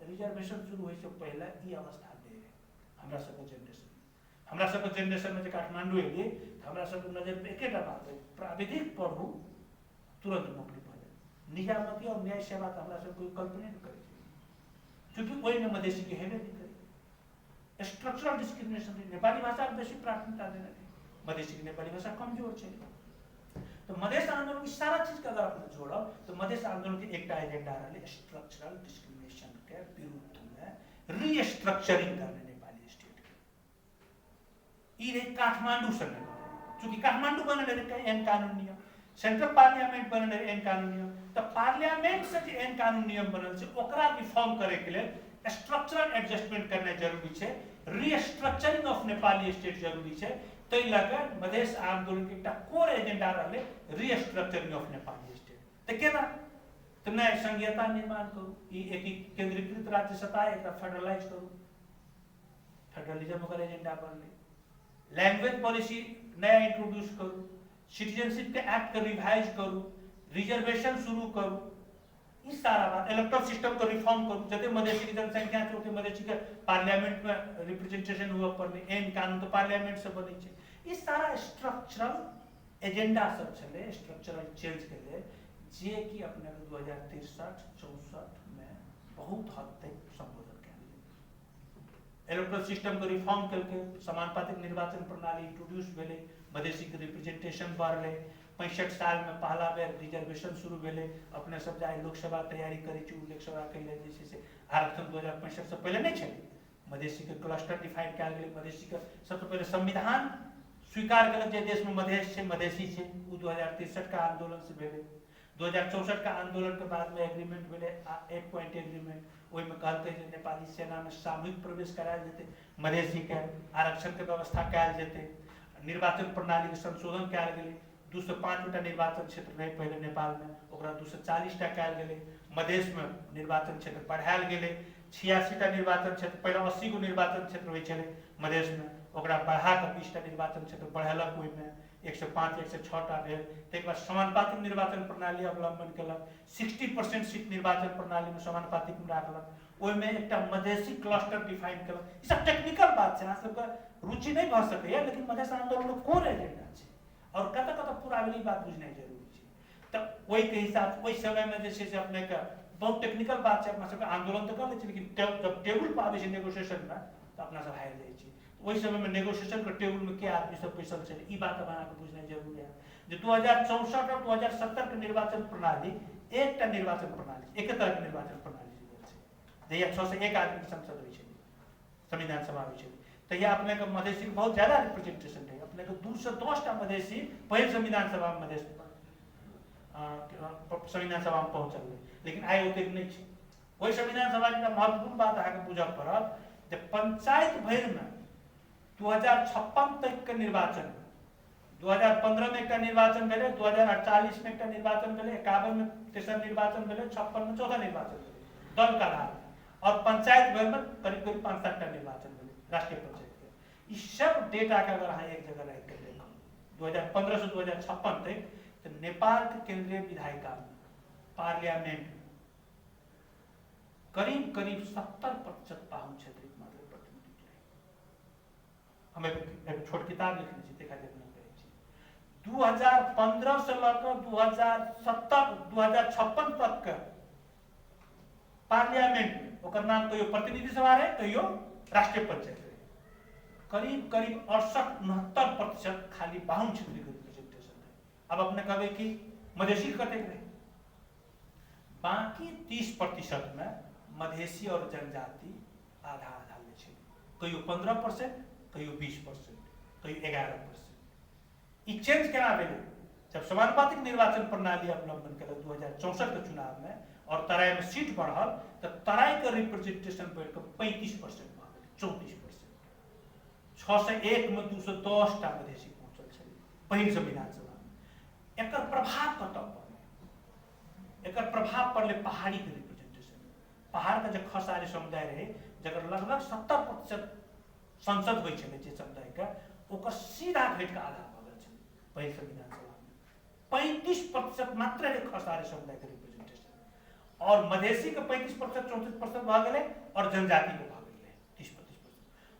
रिजर्वेशन शुरू होइ से पहले ई अवस्था नहीं रहे हमरा सबके जनरेशन में। हमरा सबके जनरेशन में जे काठमांडू एलियै तो हमरा सबके नजर में एकेटा बात है, प्राविधिक पढ़ू तुरंत नौकरी भऽ जाए। निजामती और न्याय सेवा तो हमरा सब कोई कल्पने नहीं करे, क्योंकि ओहि में मधेसी के हेबे नहीं करे। स्ट्रक्चरल डिस्क्रिमिनेशन नेपाली भाषा के बेसी प्राथमिकता देने थे, मधेसी की नेपाली भाषा कमजोर है। तो मधेश आंदोलन की सारा चीज का अगर अपने जोड़ब तो मधेश आंदोलन के एकटा एजेंडा रहे स्ट्रक्चरल डिस्क्रिमिनेशन के विरुद्ध में रीस्ट्रक्चरिंग करने नेपाली स्टेट के। ई रहे काठमांडू से, चूंकि काठमांडू बनल रहे एहन कानून नियम, सेंट्रल पार्लियामेंट बनल रहे एहन कानून नियम, तो पार्लियामेंट से जो एहन कानून नियम बनल छै ओकरा रिफॉर्म करे के लिए स्ट्रक्चरल एडजस्टमेंट करना जरूरी है, रीस्ट्रक्चरिंग ऑफ नेपाली स्टेट जरूरी है। तै लऽ मधेश आंदोलन के एकटा कोर एजेंडा रहे रीस्ट्रक्चरिंग ऑफ नेपाली स्टेट। तो केना तो नया संघीयता निर्माण करू, एक केंद्रीकृत राज्य सत्ता एक फेडरलाइज करू, फेडरलिज्म ओकर एजेंडा बनले। लैंग्वेज पॉलिसी नया इंट्रोड्यूस करू, सिटीजनशिप के एक्ट के रिवाइज करू, रिजर्वेशन शुरू करू, इस सारा बात। इलेक्टोरल सिस्टम को रिफॉर्म करू, जते मधेसी की जनसंख्या छै ओते मधेसी के पार्लियामेंट में रिप्रेजेंटेशन हुआ पड़ले, एहन कानून तो पार्लियामेंट से बनै छै। इस सारा स्ट्रक्चरल एजेंडा सब छलै स्ट्रक्चरल चेंज के लिए, जे कि अपने 2063-64 में बहुत हद तक संबोधन कयल गेल। इलेक्टोरल सिस्टम को रिफॉर्म करके समानुपातिक निर्वाचन प्रणाली इंट्रोड्यूस भेलै, मधेसी के रिप्रेजेंटेशन बढ़ले। 65 साल में पहला बेर रिजर्वेशन शुरू भेले। अपने सब जाए लोकसभा तैयारी करै छी, लोकसभा के लिए जैसे आरक्षण 2065 से पहले नहीं छलै। मधेसी के क्लस्टर डिफाइन कयल गेलै, मधेसी के सबसे पहले संविधान स्वीकार केलक जे देश में मधेश छै, मधेसी छै, उ 2063 का आंदोलन से भेलै। 2064 का आंदोलन के बाद में एग्रीमेंट भेलै, 8 पॉइंट एग्रीमेंट। ओहि में कहलकै जे नेपाली सेना में सामूहिक प्रवेश करायल जेतै, मधेसी के आरक्षण के व्यवस्था कयल जेतै। निर्वाचन प्रणाली के संशोधन कयल गेलै। 205 निर्वाचन क्षेत्र रहे पहले नेपाल में, ओकरा 240 कयल गेलै। मधेश में निर्वाचन क्षेत्र बढ़ायल गेलै। 86 निर्वाचन क्षेत्र, पहले 80 गो निर्वाचन क्षेत्र होइ छलै मधेश में, ओकरा बढ़ा कऽ 20 निर्वाचन क्षेत्र बढ़ेलक। ओहिमे 105 106 भेल। ताहिके बाद समानुपातिक निर्वाचन प्रणाली अवलंबन केलक। 60% सीट निर्वाचन प्रणाली में समानुपातिक में राखलक। ओहिमे एकटा मधेसी क्लस्टर डिफाइन केलक। ई सब टेक्निकल बात छै, अहाँ सबके रुचि नहीं भऽ सकैए, लेकिन मधेश आंदोलन कोन एजेंडा छै और कतऽ कतऽ पूरा भेलै बात बुझनाइ जरूरी छै। तऽ ओहिके हिसाब ओहि समय में जे छै से अपनेके बहुत टेक्निकल बात छै। अपना सबके आंदोलन तऽ कर लै छै, लेकिन जब टेबुल पर आबै छै नेगोशिएशन में तऽ अपना सब हारि जाइ छी। ओहि समय में नेगोशिएशन के टेबुल में के आदमी सब बैसल छलै, ई बात अहाँके बुझनाइ जरूरी है। जे 2064 और 2070 के निर्वाचन प्रणाली एकटा निर्वाचन प्रणाली, एक तरह के निर्वाचन प्रणाली जहिया 6 से 1 आदमी संसद होइ छै, संविधान सभा होइ छै, तहिया अपने के मधेसी के बहुत ज्यादा रिप्रेजेंटेशन रहे। अपने के 2 से 10 टा मधेसी पहिल संविधान सभा में मधेश संविधान सभा में पहुंचल रहे, लेकिन आइ ओतेक नहीं छै। वही संविधान सभा के महत्वपूर्ण बात अहाँके बुझऽ पड़त जे पंचायत भरि में 2056 तक के निर्वाचन, 2015 में एक निर्वाचन भेलै, 2048 में एक निर्वाचन भेलै, 51 में तेसर निर्वाचन भेलै, 56 में चौथा निर्वाचन भेलै दल का आधार, और पंचायत भर में करीब करीब 5-7 निर्वाचन भेलै राष्ट्रीय पंचायत के। ई सब डेटा के अगर अहाँ एक जगह रख के देखो 2015 से 2056 तक, तो नेपाल के केंद्रीय विधायिका पार्लियामेंट करीब करीब 70% पाहुन क्षेत्रिक मात्र प्रतिनिधित्व रहे। हम एक छोट किताब लिखने छी, देखा देखने कहे छी 2015 से लेकर 2056 तक के पार्लियामेंट में ओकर नाम कहियो प्रतिनिधि सभा रहे, कहियो राष्ट्रीय पंचायत रहे। करीब करीब 68-69% खाली बाहुन क्षेत्रीय रिप्रेजेंटेशन रहे। अब अपने कहबे कि मधेसी कतेक रहे, बाकी 30% में मधेसी और जनजाति आधा आधा ले छै, कहियो 15%, कहियो 20%, कहियो 11%। ई चेंज केना भेलै जब समानुपातिक निर्वाचन प्रणाली अवलंबन केलक 2064 के चुनाव में, और तराई में सीट बढ़ल, तो तराई के रिप्रेजेंटेशन बढ़ के 35% भऽ गेलै, 34%। 6 से 1 में 210 टा मधेसी पहुंचल छलै पहिल संविधान सभा में। एकर प्रभाव कतऽ पड़लै? एकर प्रभाव पड़लै पहाड़ी के रिप्रेजेंटेशन। पहाड़ के जो खसारी समुदाय रहे, जकर लगभग 70% संसद होइ छलै जे समुदाय के, ओकर सीधा घटि के आधा भऽ गेल छलै पहिल संविधान सभा में। 35% मात्र रहे खसारी समुदाय के रिप्रेजेंटेशन, और मधेसी के 35% 34% भऽ गेलै, और जनजाति के भऽ गेलै 30-35%।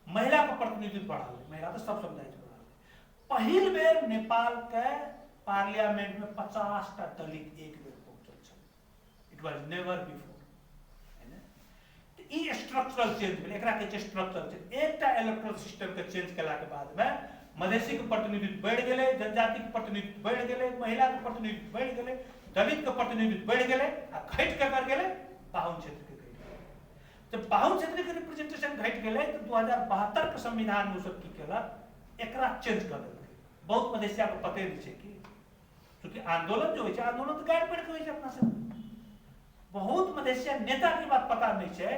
महिला के प्रतिनिधित्व बढ़ल, महिला तो सब समुदाय के बढ़ल। पहिल बेर नेपाल के पार्लियामेंट में 50 टा दलित एक बेर पहुंचल छलै। It was never before. E structural change भेलै, एकरा कहै छै स्ट्रक्चरल चेंज। एकटा इलेक्टोरल सिस्टम के चेंज केला के बाद में मधेसी के प्रतिनिधित्व बढ़ गेलै, जनजाति के प्रतिनिधित्व बढ़ गेलै, महिला के प्रतिनिधित्व बढ़ गेलै, दलित के प्रतिनिधित्व बढ़ गेलै, आ घटि के कर गेलै बाहुन क्षेत्र के घटि गेलै। जब बाहुन क्षेत्र के रिप्रेजेंटेशन घटि गेलै तो 2072 के संविधान में सब की केलक, एकरा चेंज कर देलकै। बहुत मधेसिया को पते नहीं छै कि, क्योंकि आंदोलन जो होइ छै, आंदोलन तो गाड़ि पढ़ि के होइ छै अपना सब। बहुत मधेसिया नेता के बात पता नहीं छै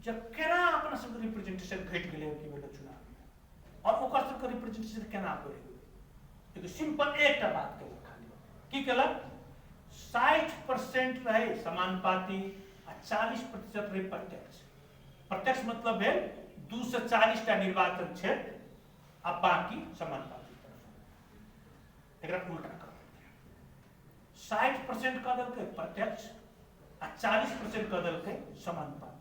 जे केना अपना सब रिप्रेजेंटेशन घटि गेलै कि बेर चुनाव में, और ओकर सब रिप्रेजेंटेशन केना बढ़ि गेलै। देखिए सिंपल एकटा बात केलक, खाली की केलक, 60% रहे समानुपाती आ 40% रहे प्रत्यक्ष। प्रत्यक्ष मतलब भेल 2 से 40 टा निर्वाचन क्षेत्र आ बाकी समानुपाती। एकरा उल्टा कर देलकै, 60% कऽ देलकै प्रत्यक्ष आ 40% कऽ देलकै समानुपाती।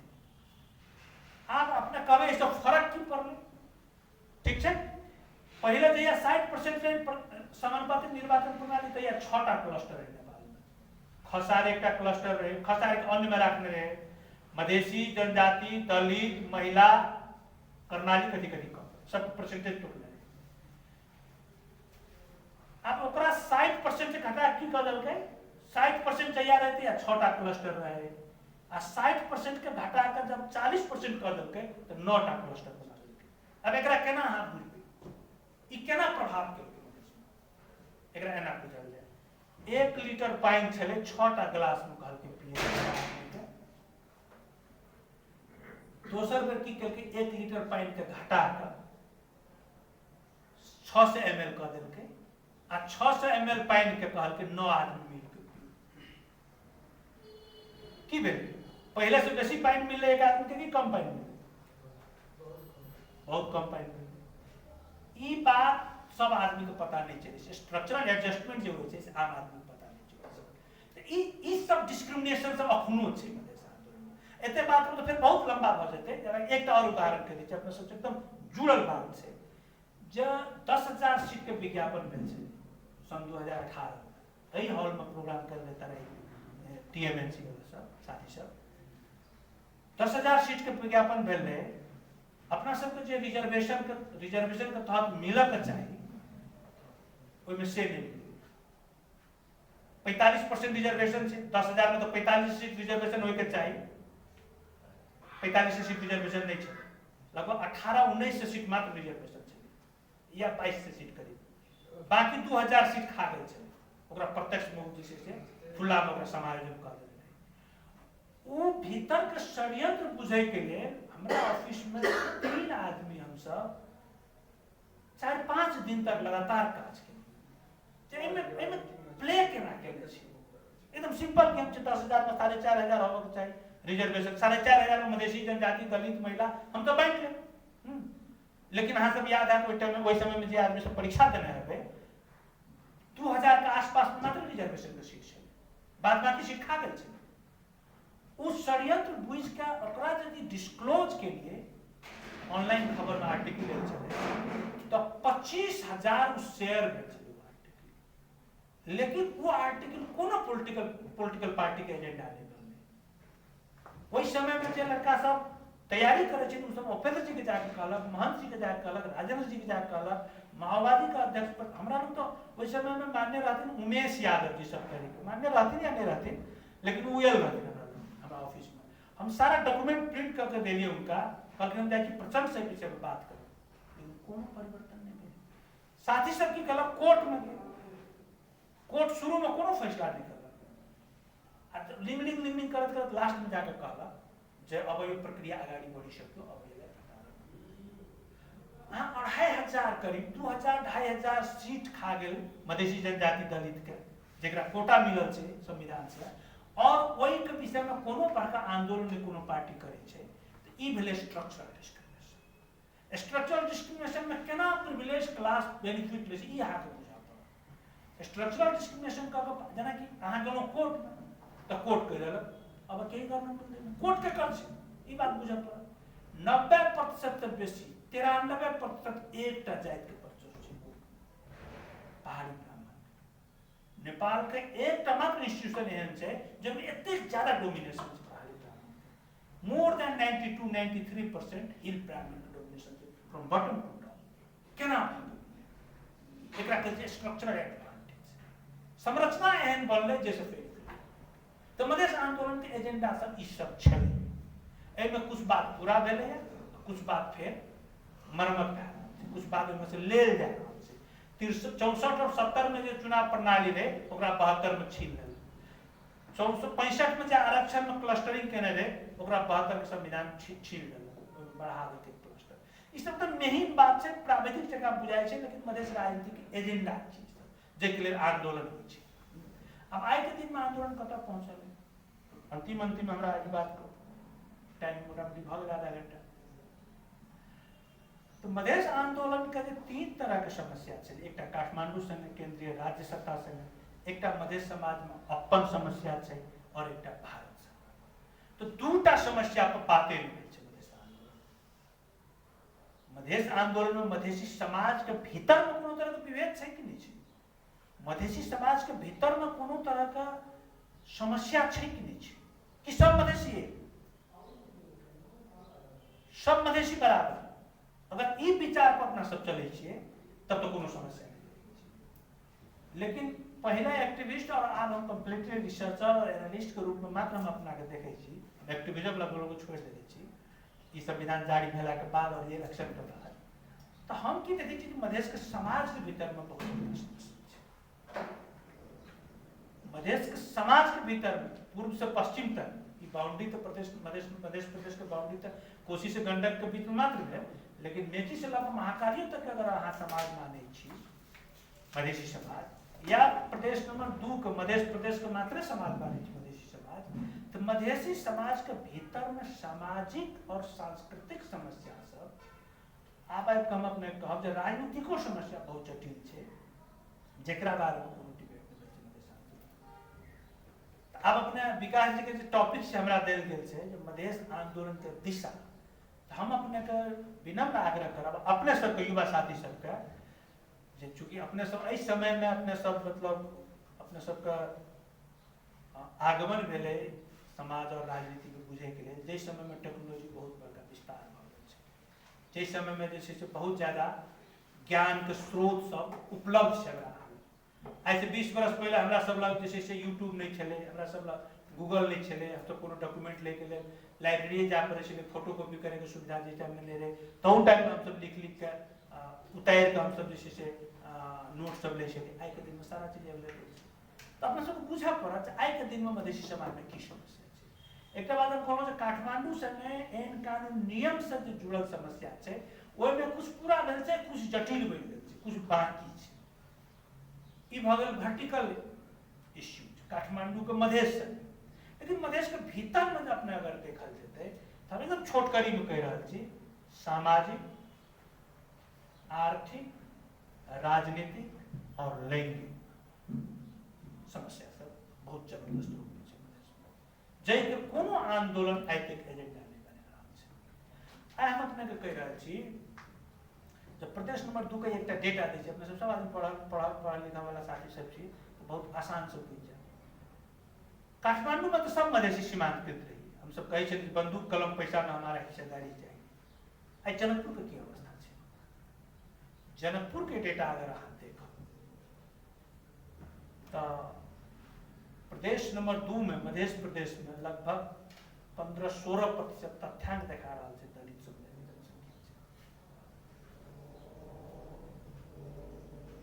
आब अपने कहबै ई सब फर्क की पड़लै? ठीक छै, पहले जहिया 60% रहे समानुपातिक निर्वाचन प्रणाली, तहिया 6 टा क्लस्टर रहे नेपाल में। खसार एकटा क्लस्टर रहे, खसार के अन्य में राखने रहे मधेसी, जनजाति, दलित, महिला, कर्णाली, कथी कथी कम सब परसेंटेज टोटल रहे। अब ओकरा 60% घटा की कऽ देलकै, 60% जहिया रहते या 6 टा क्लस्टर रहे, आ 60% के घटा के जब 40% कर देलकै तो 9 टा क्लस्टर बना देलकै। अब एकरा केना अहाँ बुझबै, ई केना प्रभाव केलकै? एकरा एना बुझल जाय, 1 लीटर पानि छलै 6 टा गिलास में घाल के पिए। दोसर बेर की केलकै, 1 लीटर पानि के घटा के 600 ml कह देलकै आ 600 ml पानी के कहलकै 9 आदमी मिल के की भेल? पहले से बेसी पानी मिले एक आदमी के, कम पानी मिले? बहुत कम पानी मिले। ई बात सब आदमी को पता नहीं चले। स्ट्रक्चरल एडजस्टमेंट जो होय छै से आम आदमी को पता नहीं चले। तो ई सब डिस्क्रिमिनेशन सब अखनो छै मधेश आंदोलन में। एते बात तो फिर बहुत लंबा भ जेतै। एकटा और उदाहरण के दै छी, अपना सबसे एकदम जुड़ल बात छै। जे 10,000 सीट के विज्ञापन भेल छै सन 2018 में, एही हॉल में प्रोग्राम करने तरह टीएमएनसी वाला सब साथी सब 10,000 सीट के विज्ञापन भेल रहे। अपना सबके जे रिजर्वेशन के तहत मिलऽ के चाही ओहिमे से नहीं मिले। 45% रिजर्वेशन छै 10,000 में, तो 45 सीट रिजर्वेशन होय के चाही। 45 सीट रिजर्वेशन नहीं छै, लगभग 18-19 सीट मात्र रिजर्वेशन छै, या 22 सीट करीब। बाकी 2000 सीट खा गेल छै। ओकरा प्रत्यक्ष में जे छै से खुला में ओकरा समायोजन कर देल रहे। वो भीतर के षड्यंत्र बुझे के लिए हमरा ऑफिस में 3 आदमी हम सब 4-5 दिन तक लगातार काज केलिए। एमे प्ले केना केने छी? एकदम सिंपल गेम छै। 10,000 में 4,500 होबे के चाही रिजर्वेशन। 4,500 में मधेसी जनजाति, दलित, महिला हम तो बांट लेब। लेकिन अहाँ सब याद है ओहि समय में जे आदमी सब परीक्षा देने हेबै 2000 के आसपास मात्र रिजर्वेशन के सीट छै, बाद बाकी सीट खा गेल छै। उस षड्यंत्र बुझ के ओकरा यदि डिस्क्लोज के लिए ऑनलाइन खबर में आर्टिकल चले तो 25,000 शेयर भेल छै वो आर्टिकल। लेकिन वो आर्टिकल कोनो पॉलिटिकल पार्टी के एजेंडा नहीं बनले। वही समय में जे लड़का सब तैयारी करे छै उस समय उपेंद्र जी के जाके कहलक, महंत जी के जाके कहलक, राजेंद्र जी के जाके कहलक, माओवादी का अध्यक्ष पर हमरा लोग तो वही समय में मान्य रहथिन उमेश यादव जी सब कह मान्य रहथिन या नहीं रहथिन, लेकिन उयल रहथिन हमारा ऑफिस में। हम सारा डॉक्यूमेंट प्रिंट करके दिलिए उनका, कहलके हम जाके प्रचंड से विषय में बात करें, लेकिन कोनो परिवर्तन नहीं भेल। साथी सब की कहलक कोर्ट में गए, कोर्ट शुरू में कोनो फैसला नहीं करलक, लिमिंग करत लास्ट में जाकर कहलक जे अब ये प्रक्रिया आगाड़ी बढ़ी सकियो। अब ये 2,500 करीब 2,000-2,500 सीट खा गेल मधेसी जनजाति दलित के, जेकरा कोटा मिलल छै संविधान से। और वही के विषय में कोनो बड़का आंदोलन में कोनो पार्टी करे छै तो ई भेले स्ट्रक्चरल डिस्क्रिमिनेशन। स्ट्रक्चरल डिस्क्रिमिनेशन में केना प्रिविलेज क्लास बेनिफिट ले छै ई अहाँ के बुझा पड़त। स्ट्रक्चरल डिस्क्रिमिनेशन का जेना कि अहाँ गेलौ कोर्ट में तो कोर्ट कह देलक अब कई गवर्नमेंट कोर्ट के कर छै ई बात बुझा पड़त। 90% से बेसी 93% एकटा जाति के परचेज छै, पहाड़ी ब्राह्मण। नेपाल के एकटा मात्र इंस्टीट्यूशन एहन छै जेमे एते ज्यादा डोमिनेशन छै पहाड़ी ब्राह्मण। मोर देन 92-93% हिल ब्राह्मण के डोमिनेशन छै फ्रॉम बॉटम टू टॉप। केना एकरा कहै छै स्ट्रक्चरल एडवांटेज। संरचना एहन बनलै जैसे फेल। तो मधेश आंदोलन के एजेंडा सब ई सब छलै। एमे कुछ बात पूरा भेलै है, कुछ बात फिर मरम्मत भए रहल छै, कुछ बात ओहिमे से लेल जा रहल छै। 64 और 70 में जो चुनाव प्रणाली रहे ओकरा 72 में छीन लेल। 65 में जो आरक्षण में क्लस्टरिंग केने रहे ओकरा 72 के संविधान छीन लेल, बढ़ा देलकै क्लस्टर। ई सब तो मेन बात छै, प्राविधिक जगह बुझाई छै, लेकिन मधेश राजनीति के एजेंडा छै जे के लिए आंदोलन होइ छै। अब आइ के दिन में आंदोलन कतऽ पहुंचल है? अंतिम हमरा ई बात को टाइम मोटामोटी भऽ गेल आधा घंटा। तो मधेश आंदोलन के 3 तरह के समस्या छै। एकटा काठमांडू संगे केंद्रीय राज्य सत्ता संगे, एकटा मधेश समाज में अपन समस्या छै और एकटा भारत समाज। तो 2टा समस्या पर बाते नहीं छै मधेश आंदोलन में। मधेसी समाज के भीतर में कोनो तरह के विभेद छै कि नहीं छै? मधेसी समाज के भीतर में कोनो तरह का समस्या छै कि नहीं छै? कि सब मधेसी है, सब मधेसी बराबर? अगर ई विचार पर अपना सब चले छिए तब तो कोनो समस्या नहीं। लेकिन पहले एक्टिविस्ट और आज हम कंप्लीटली रिसर्चर और एनालिस्ट के रूप में मात्र हम अपना के देखे छी। एक्टिविज्म लगभग को छोड़ देले छी ई संविधान जारी भेला के बाद और ये इलेक्शन के बाद। तो हम की देखे छी कि मधेश के समाज के भीतर में बहुत समस्या छै। मधेश के समाज के भीतर में पूर्व से पश्चिम तक बाउंड्री तो मध्य प्रदेश के बाउंड्री तक कोसी से गंडक के बीच में मात्र है, लेकिन मेची से लग महाकालियों तक अगर अहाँ समाज माने छी मधेसी समाज, या प्रदेश नंबर 2 के मध्य प्रदेश के मात्र समाज माने छी मधेसी समाज, तो मधेसी समाज के भीतर में सामाजिक और सांस्कृतिक समस्या सब आप हम अपने कहब जे राजनीतिको समस्या बहुत जटिल है, जेकरा बारे में कोनो डिबेट नहीं छै मधेश आंदोलन। अब अपने विकास जी के जो टॉपिक से हमरा देल गेल छै जे मधेश आंदोलन के दिशा, तो हम अपने के विनम्र आग्रह करब अपने सबके युवा साथी सबके जे चूँकि अपने सब एहि समय में अपने सब मतलब अपने सबके आगमन भेलै समाज और राजनीति के बुझे के लिए, जै समय में टेक्नोलॉजी बहुत बड़का विस्तार भ गेल छै, जै समय में जे छै से बहुत ज्यादा ज्ञान के स्रोत सब उपलब्ध छै। आज से 20 बरस पहले हमरा सब लग जे छै से यूट्यूब नहीं छलै, हमरा सब लग गूगल नहीं छलै, हम तो कोनो डॉक्यूमेंट ले के लिए लाइब्रेरी जा पड़े छलै, फोटो कॉपी करे के सुविधा जे टाइम में नहीं रहे, तो उन टाइम में हम सब लिख के उतार के हम सब जे छै से नोट सब ले छलै। आई के दिन में सारा चीज अवेलेबल छै, तो अपना सबको बुझा पड़त आई के दिन में मधेसी समाज में की समस्या छै। एक बात हम कहलहुँ काठमांडू संगे एहन कानून नियम से जो जुड़ल समस्या छै, ओहि में कुछ पूरा भेल छै, कुछ जटिल बनि गेल छै, कुछ बाकी छै। ई भ गेल वर्टिकल इश्यू काठमांडू के मधेश से, लेकिन मधेश के भीतर में अपने अगर देखल जेतै तो हम एकदम छोटकरी में कह रहा छी, सामाजिक, आर्थिक, राजनीतिक और लैंगिक समस्या सब बहुत जबरदस्त रूप में छै मधेश में, जै कोनो आंदोलन आइ तक एजेंडा नहीं बने रहल छै। आई हम अपने के कह रहा छी जब प्रदेश नंबर 2 के एक डेटा दी अपने सब आदमी पढ़ा लिखा वाला साथी सब छी, तो बहुत आसान से बुझ जाए। काठमांडू में तो सब मधेसी सीमांतकृत रही, हम सब कहे छे बंदूक कलम पैसा में हमारा हिस्सेदारी चाहिए। आई जनकपुर के की अवस्था है, जनकपुर के डेटा अगर आप देखो तो प्रदेश नंबर 2 में मध्य प्रदेश में लगभग 15-16% तथ्यांक देखा रहा है दलित समुदाय के जनसंख्या।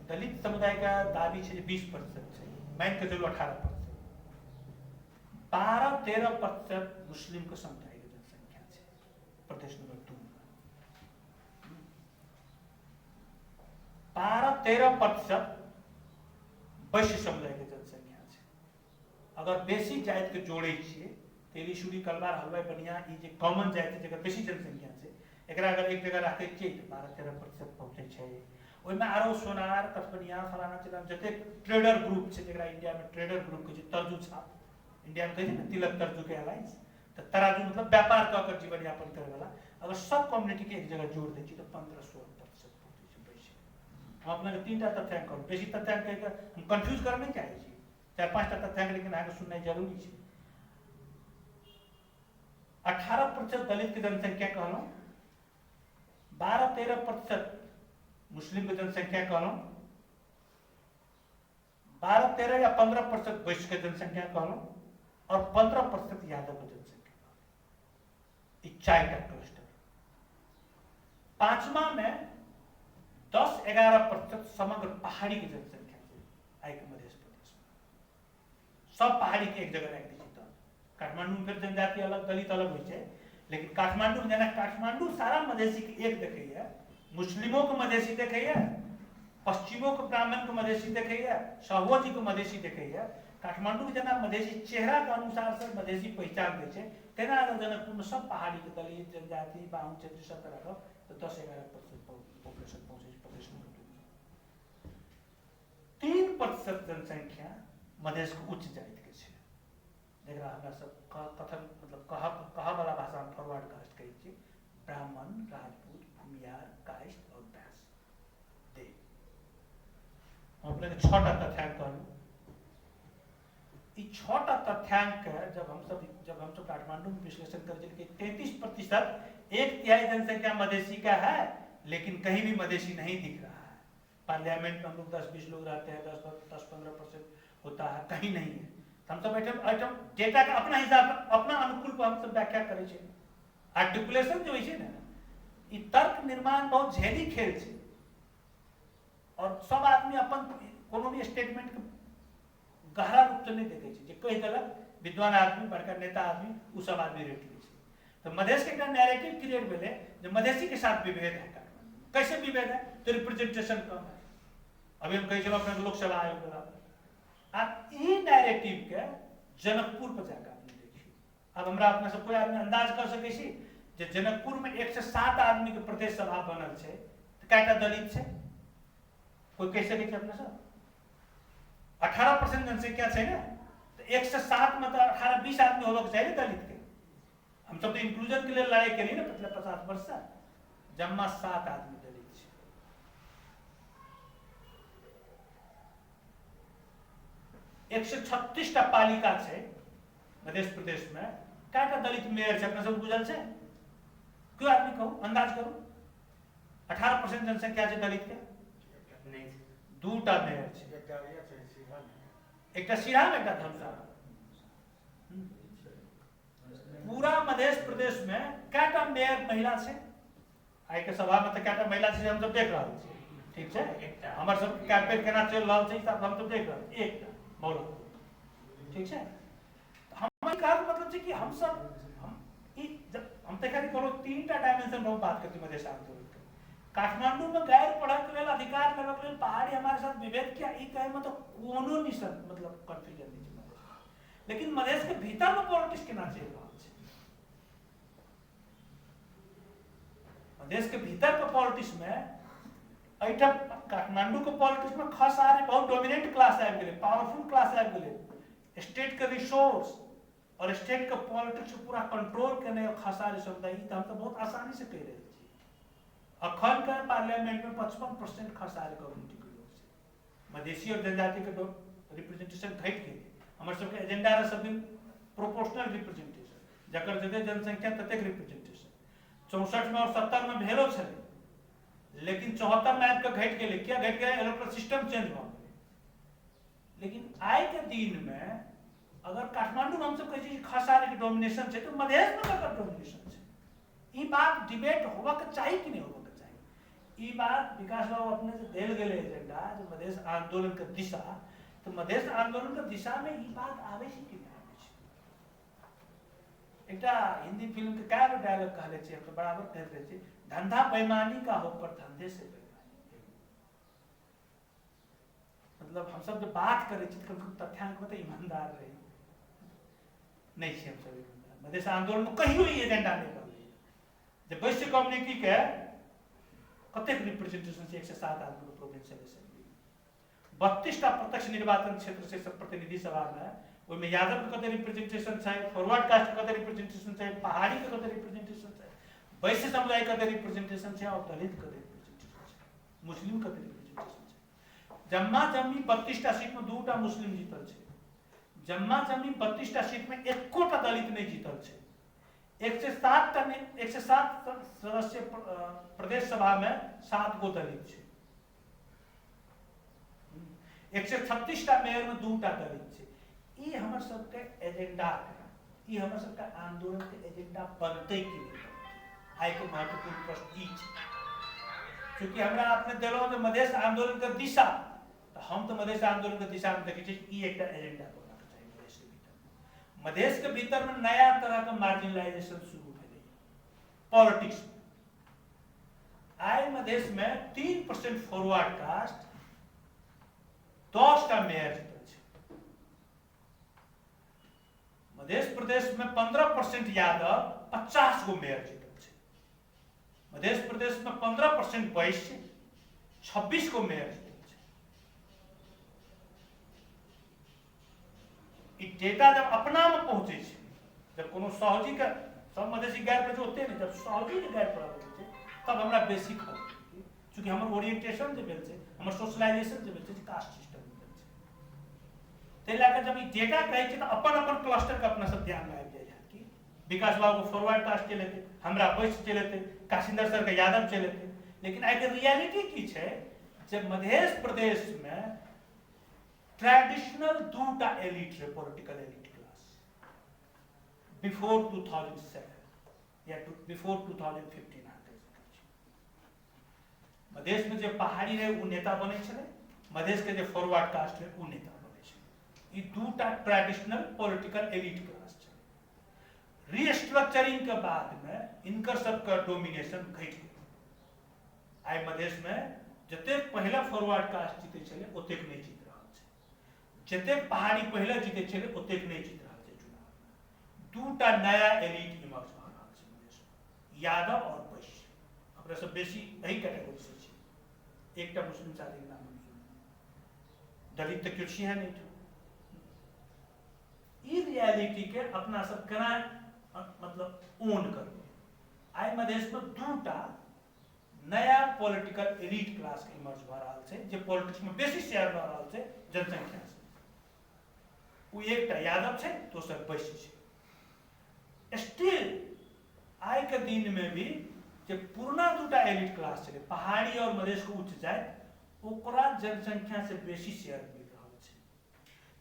दलित समुदाय का दाबी है 20% है, मान के चलो 18%, 12-13% मुस्लिम के समुदाय के जनसंख्या है प्रदेश नंबर 2 में, 12-13% वैश्य समुदाय के जनसंख्या है। अगर बेसी जाति के जोड़े छिए तेली शुरी कलवार हलवाई बनिया ई जे कॉमन जाति जगह बेसी जनसंख्या है, एकरा अगर एक जगह रखे छिए तो 12-13% पहुंचे छै। ओइमे आरो सोनार कथबनिया फलाना चिलाना जते ट्रेडर ग्रुप छै, जकरा इंडिया में ट्रेडर ग्रुप के तरजू छाप इंडिया में कहे ना तिलक तरजू के अलायंस, तो तराजू मतलब व्यापार क कर जीवन यापन करे वाला, अगर सब कम्युनिटी के एक जगह जोड़ दै छी तो 15-16% पहुंचे छै बेसी। हम अपना के 3टा तथ्यांक कहब, बेसी तथ्यांक कह के हम कंफ्यूज करब नहीं चाहे छी, 4-5टा तथ्यांक लेकिन आगे सुननाइ जरूरी छै। 18% दलित के जनसंख्या कहलौं, 12-13% मुस्लिम के जनसंख्या कहलौं, 12-13 या 15% वैश्य के जनसंख्या कहलौं, और 15% यादव के जनसंख्या कहलौं। 4टा क्लस्टर। 5वां में 10-11% समग्र पहाड़ी के जनसंख्या है आई के मध्य प्रदेश में। सब पहाड़ी के एक जगह रख दी तो काठमांडू में फिर जनजाति अलग दलित अलग हो छै, लेकिन काठमांडू में जेना काठमांडू सारा मधेसी के एक देखैया, मुस्लिमों को मधेसी देखैया, पश्चिमों को ब्राह्मण को मधेसी देखैया, शाहुओजी को मधेसी देखैया। काठमांडू के जना मधेसी चेहरा के अनुसार से मधेसी पहचान दै छै, तेना अगर जनकपुर में सब पहाड़ी के दलित जनजाति बाहुन क्षेत्र सब रखब तो 10-11% पॉपुलेशन पहुंचे प्रदेश में। 3% जनसंख्या मधेश के उच्च जाति के छै, जकरा हमरा सब कथन मतलब कह वाला भाषा में फॉरवर्ड कास्ट कहै छी, ब्राह्मण, राजपूत, भूमिहार, कायस्थ और दास दे। हम अपने 6टा तथ्यांक कहलू। ई 6टा तथ्यांक जब हम सब काठमांडू में विश्लेषण कर कि 33%, 1/3 जनसंख्या मधेसी का है, लेकिन कहीं भी मधेसी नहीं दिख रहा है। पार्लियामेंट में हम लोग 10-20 लोग रहते हैं, 10-15% होता है, कहीं नहीं है। हम सब आइटम डेटा का अपना हिसाब अपना अनुकूल पर हम सब व्याख्या करे छे। आर्टिकुलेशन जो है ना, ई तर्क निर्माण बहुत झेली खेल छे, और सब आदमी अपन कोनो भी स्टेटमेंट के गहरा रूप से नहीं देखे छे, जे कह देलक विद्वान आदमी, बड़का नेता आदमी, उ सब आदमी रेट लै छै। तो मधेश के एकटा नैरेटिव क्रिएट भेलै जे मधेसी के साथ विभेद है काठमांडू। कैसे विभेद है? तो रिप्रेजेंटेशन कम है। अभी हम कही छलहुँ अपने लोकसभा आयोग वाला आ ई नैरेटिव के जनकपुर पर जाकर आपने देखिए। अब हमरा अपने से कोई आदमी अंदाज कर सकै छी जे जनकपुर में 1 से 7 आदमी के प्रदेश सभा बनल छै, तो कयटा दलित छै? कोई कह सकै छै अपने सब? 18% जनसंख्या है ना, तो 1 से 7 में तो 18-20 आदमी होगा चाहिए दलित के। हम सब तो इंक्लूजन के लिए लड़ाई करी ना पिछले 50 वर्ष से। जम्मा 7 आदमी दलित है। 136 टा पालिका है मध्य प्रदेश में, क्या दलित मेयर है अपने सब बुझल है? क्यों आदमी कहूँ, अंदाज करूँ? 18% जनसंख्या है दलित के, 2 टा मेयर है, एक सिरा में, एक धमसा। पूरा मध्य प्रदेश में क्या मेयर महिला है? आई के सभा में तो क्या महिला है हम सब देख रहा है, ठीक है? हमारे सब कैंपेन केना चल रहा है हम सब देख रहा है, एक मौला, ठीक है? हम कहा मतलब है कि हम सब जब हम देखा करो 3टा डायमेंशन में बात करते मधेश आंदोलन के। काठमांडू में गैर पढ़क लेल अधिकार लेवक लेल पहाड़ी हमारे साथ विभेद किया, ई कहे में तो कोनो निशन मतलब कंफ्यूजन नहीं है। लेकिन मधेश के भीतर में पॉलिटिक्स केना चल रहा है? मधेश के भीतर के पॉलिटिक्स में ऐठा काठमांडू के पॉलिटिक्स में खास आ रहे बहुत डोमिनेंट क्लास आबि गेलै, पावरफुल क्लास आबि गेलै। स्टेट के रिसोर्स और स्टेट के पॉलिटिक्स पूरा कंट्रोल करने खसारी समुदाय हम तो बहुत आसानी से कह रहे हैं। अखन के पार्लियामेंट में 55% खसारी कम्युनिटी के लोग से मधेसी और जनजाति के रिप्रेजेंटेशन घट गए। हमारे सबके एजेंडा रहे सब दिन प्रोपोर्शनल रिप्रेजेंटेशन, जकर जते जनसंख्या ततेक रिप्रेजेंटेशन। 64 में और 70 में भेलो छले, लेकिन 74 में आबि घट गए। क्या घट गए? इलेक्टोरल सिस्टम चेंज भ गेलै। लेकिन आज के दिन में अगर काठमांडू में हम सब कहे खसारी के डोमिनेशन है, तो मधेश में ककर डोमिनेशन है? ई बात डिबेट होगा के चाहिए कि नहीं होगा के चाहिए? ई बात विकास बाबू अपने से देल गेले एजेंडा जो मधेश आंदोलन के दिशा, तो मधेश आंदोलन के दिशा में ई बात आवे छै कि नहीं आवे छै? एकटा हिंदी फिल्म के क्या डायलॉग कहले छै, हम बराबर कहते रहे छै, धंधा बेईमानी का हो पर धंधे से बेईमानी। मतलब हम सब जो बात करे छी तथ्यांक में तो ईमानदार रही नहीं है। हम सब मधेश आंदोलन में कहियो ई एजेंडा नहीं बनलै। जब वैश्य कम्युनिटी के कतेक रिप्रेजेंटेशन से 1 से 7 आदमी को प्रोविंशियल असेंबली, 32 टा प्रत्यक्ष निर्वाचन क्षेत्र से सब प्रतिनिधि सभा में, ओइमे यादव के कते रिप्रेजेंटेशन है, फॉरवर्ड कास्ट के कते रिप्रेजेंटेशन है, पहाड़ी के कते रिप्रेजेंटेशन है, वैश्य समुदाय के कते रिप्रेजेंटेशन है, और दलित के कते रिप्रेजेंटेशन है, मुस्लिम के कते रिप्रेजेंटेशन है। जम्मा जमी 32 टा सीट में 2 टा मुस्लिम जीतल है। जम्मा जमी 32 टा सीट में एकोटा दलित नहीं जीतल है। 1 से 7 सदस्य प्रदेश सभा में 7 गो दलित है। 136 टा मेयर में 2 टा दलित है। ई हमर सबके एजेंडा है, ई हमर सबके आंदोलन के एजेंडा बनते कि नहीं? आइ के महत्वपूर्ण प्रश्न ई है। क्योंकि हमरा अपने दिलो जो मधेश आंदोलन के दिशा, तो हम तो मधेश आंदोलन के दिशा में देखे छी ई एकटा एजेंडा मधेश के भीतर में नया तरह का मार्जिनलाइजेशन शुरू भेलै पॉलिटिक्स में। आई मधेश में 3% फॉरवर्ड कास्ट 10 टा मेयर जीतल छै। मध्य प्रदेश में 15% यादव 50 गो मेयर जीतल छै। मध्य प्रदेश में 15% वैश्य 26 गो मेयर जीतल छै। डेटा जब अपना में पहुंचे, जब कोनो सहजी के सब मधेसी गाय पर ओते नहीं, जब सहजी के गाय पर पहुंचे तब हमरा बेसी खल, क्योंकि हमर ओरिएंटेशन जे भेल छै, हमर सोशलाइजेशन जे भेल छै कास्ट सिस्टम भेल छै। तै लए के जब ई डेटा कहै छै त अपन क्लस्टर के अपना सब ध्यान में आबि जाय कि विकास बाबू को फॉरवर्ड कास्ट चल लेते, हमरा वैश्य चल लेते, काशिंदर सर के यादव चल लेते। लेकिन आई के रियलिटी की छै, जब मध्य प्रदेश में ट्रेडिशनल 2 टा एलिट है, पॉलिटिकल एलिट क्लास बिफोर 2007 या बिफोर 2015 मधेश में जो पहाड़ी रहे वो नेता बने छे, मधेश के जो फॉरवर्ड कास्ट रहे वो नेता बने छे। ई दूटा ट्रेडिशनल पॉलिटिकल एलिट क्लास छै। रीस्ट्रक्चरिंग के बाद में इनकर सबका डोमिनेशन घट गया। आई मधेश में जते पहला फॉरवर्ड कास्ट जीते छले ओतेक नहीं जीत रहल छै, जते पहाड़ी पहले जीते छले ओतेक नहीं जीत रहल छै चुनाव में। दूटा नया एलिट इमर्ज भ रहल छै मधेश में, यादव और वैश्य। हमरा सब बेसी एही कैटेगरी से छै। एकटा मुस्लिम शादी के नाम दलित तो किछु है नहीं। ई रियलिटी के अपना सब केना मतलब ओन करू। आई मधेश में दूटा नया पॉलिटिकल एलिट क्लास के इमर्ज भ रहल छै, जे पॉलिटिक्स में बेसी शेयर भ रहल छै जनसंख्या से। वो एकटा यादव छै, दोसर वैश्य छै। स्टिल आई के दिन में भी जे पुरना दूटा एलिट क्लास छलै, पहाड़ी और मधेश के उच्च जाति, ओकरा जनसंख्या से बेसी शेयर मिल रहल छै।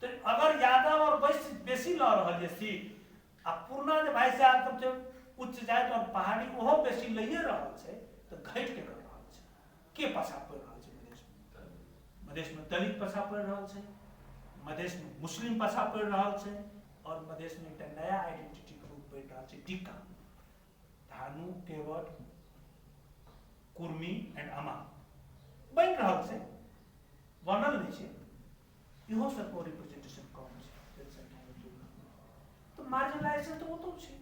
तो अगर यादव और वैश्य बेसी ल रहल है सीट, आ पुरना जे भाई साहब सब छै उच्च जाति और पहाड़ी ओहो बेसी लइए रहल छै, तो घट के कर रहल छै। के पाछा पड़ रहल छै मधेश में? मधेश में दलित पाछा पड़ रहल छै, मधेश में मुस्लिम पाछा पड़ रहल छै, और मधेश में एक नया आइडेंटिटी के रूप बन रहल छै टीका। धानु, केवट, कुर्मी एंड अमा बन रहल छै, बनल नहीं छै। इहो सबको रिप्रेजेंटेशन कम छै जनसंख्या के तुलना में। तो मार्जिनलाइजेशन तो ओतो छै,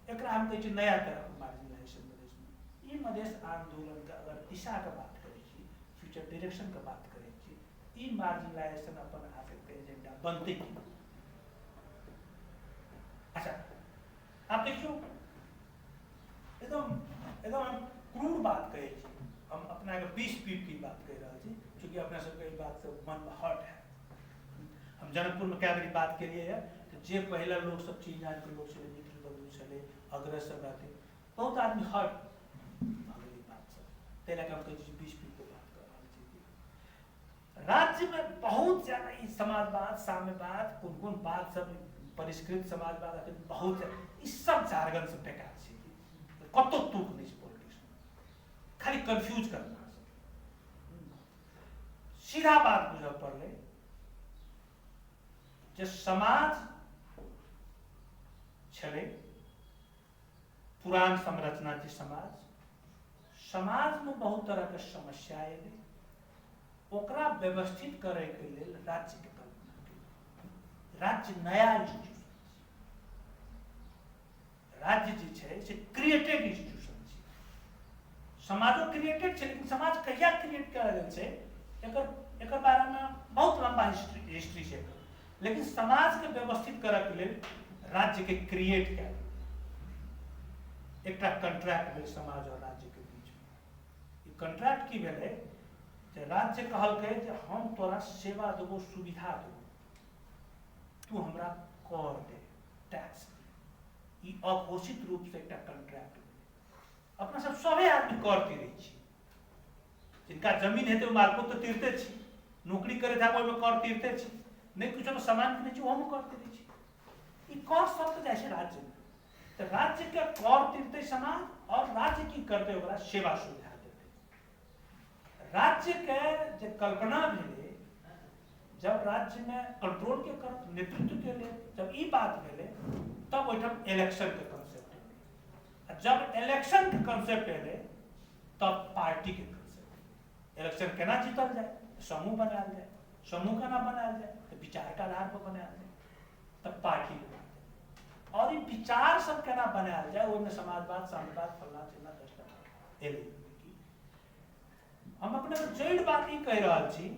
एकरा हम कहै छी नया तरह के मार्जिनलाइजेशन मधेश में। ई मधेश आंदोलन के अगर दिशा के बात करै छी, फ्यूचर डायरेक्शन के बात करै छी, ई मार्जिनलाइजेशन अपन आगे के एजेंडा बनतै कि? अच्छा आप देखियो, एकदम एकदम क्रूड बात कहै छी, हम अपना के 20 फीट की बात कह रहा थी, क्योंकि अपना सबके बात से मन में हर्ट है। हम जनकपुर में क्या बड़ी बात के लिए है, तो जे पहला लोग सब चीज जान के लोग चले, निखिल बबलू चले, अग्रसर सब रहते, बहुत आदमी हर्ट अगली बात से, तेरा काम कह 20 फीट की बात कर रहा थी। राज्य में बहुत ज्यादा ई समाजवाद, साम्यवाद, कौन बात सब परिष्कृत समाजवाद, बहुत इस सब जार्गन से बेकार छै, कतो तुक नहीं पॉलिटिक्स में, खाली कंफ्यूज करना। सीधा बात बुझ पड़े, जे समाज छले पुरान संरचना के समाज में बहुत तरह के समस्या एले, ओकरा व्यवस्थित करे के लेल राज्य के कल्पना केल। राज्य नया इंस्टीट्यूशन, राज्य जे छै से क्रिएटेड इंस्टीट्यूशन छै। समाजो क्रिएटेड छै, लेकिन समाज कहिया क्रिएट कयल गेल छै एकर बारे में बहुत लंबा हिस्ट्री छै। लेकिन समाज के व्यवस्थित करय के लेल राज्य के क्रिएट कयल, एकटा कंट्रैक्ट भेल समाज और राज्य के बीच में। ई कंट्रैक्ट की भेलै, जे राज्य कहलकै जे हम तोरा सेवा देबो, सुविधा देबो, तू हमरा कर दे, टैक्स दे। ई अघोषित रूप से एकटा कंट्रैक्ट भेलै। अपना सब सभे आदमी कर तीरै छी, जिनका जमीन हेतै ओ मालपोत तो तीरते छी, नौकरी करे था ओहिमे कर तीरते छी, नहीं कुछ में सामान किनै छी ओहोमे कर तीरै छी। ई कर सब जाइ छै राज्य में। तो राज्य के कर तीरते समाज, और राज्य की करते ओकरा सेवा सुविधा देते। राज्य के जे कल्पना भेलै, जब राज्य में कंट्रोल के कर नेतृत्व के लिए जब ई बात भेलै, तब ओहिठाम इलेक्शन के कंसेप्ट एलै। जब इलेक्शन के कंसेप्ट एलै, तब पार्टी के कंसेप्ट। इलेक्शन केना जीतल जाए, समूह बनायल जाए, समूह केना बनायल जाए, तो विचार के आधार पर बनायल जाए, तब पार्टी के बात। और ये विचार सब केना बनायल जाए, ओहिमे समाजवाद, साम्यवाद, फलना चिल्ला 10टा एलै। हम अपने जड़ बात ई कह रहल छी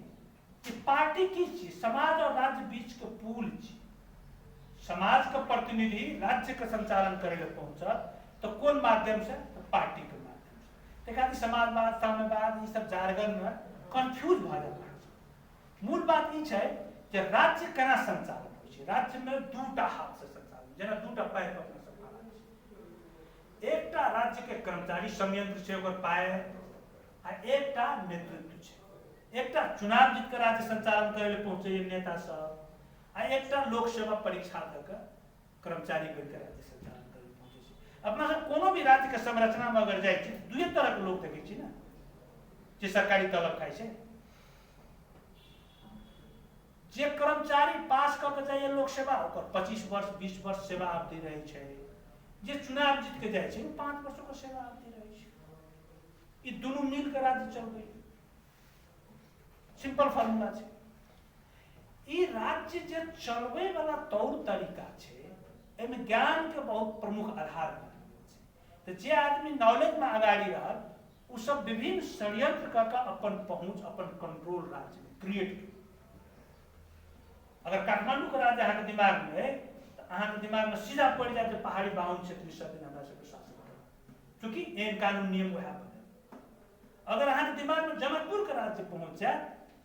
कि पार्टी की चीज, समाज और राज्य बीच के पुल छी। समाज के प्रतिनिधि राज्य के संचालन करे ले पहुंचत, तो कोन माध्यम से? तो पार्टी के माध्यम से। देखा कि समाजवाद, साम्यवाद, ई सब जार्गन में कंफ्यूज भ जाता है। मूल बात ई छै जे राज्य केना संचालन होइ छै। राज्य में दूटा हाथ से संचालन, जेना दूटा पैर पर अपना सब खड़ा छै। एकटा राज्य के कर्मचारी संयंत्र छै, ओकर पायर, आ एकटा नेतृत्व छै। एकटा चुनाव जीत कर राज्य संचालन करे ले पहुंचे नेता सब, आ एकटा लोक सेवा परीक्षा द के कर्मचारी बन के राज्य संचालन करे ले पहुंचे छै। अपना सब कोनो भी राज्य के संरचना में अगर जाइ छी, दुए तरह के लोग देखै छी ना, जे सरकारी तलब खाइ छै। जे कर्मचारी पास कऽ के जाइए लोक सेवा ओकर 25 वर्ष 20 वर्ष सेवा अवधि रहै छै, जे चुनाव जीत के जाइ छै 5 वर्ष ओकर सेवा अवधि रहै छै। ई दुनू मिल के राज्य चलबै, सिंपल फार्मूला छै। ई राज्य जे चलबै वाला तौर तरीका छै, एहिमे ज्ञान के बहुत प्रमुख आधार छै। तो जे आदमी नॉलेज में अगाड़ी रहल, उ सब विभिन्न षड्यंत्र करके अपन पहुँच अपन कंट्रोल राज्य में क्रिएट कर। अगर काठमांडू के राज्य अहाँ के दिमाग में है, तो अहाँ के दिमाग में सीधा पड़ जाए पहाड़ी बाहुन क्षेत्र सब दिन हमरा सबके शासन करब, चूंकि एहन कानून नियम वह बने। अगर अहाँ के दिमाग में जनकपुर के राज्य पहुंच जाए,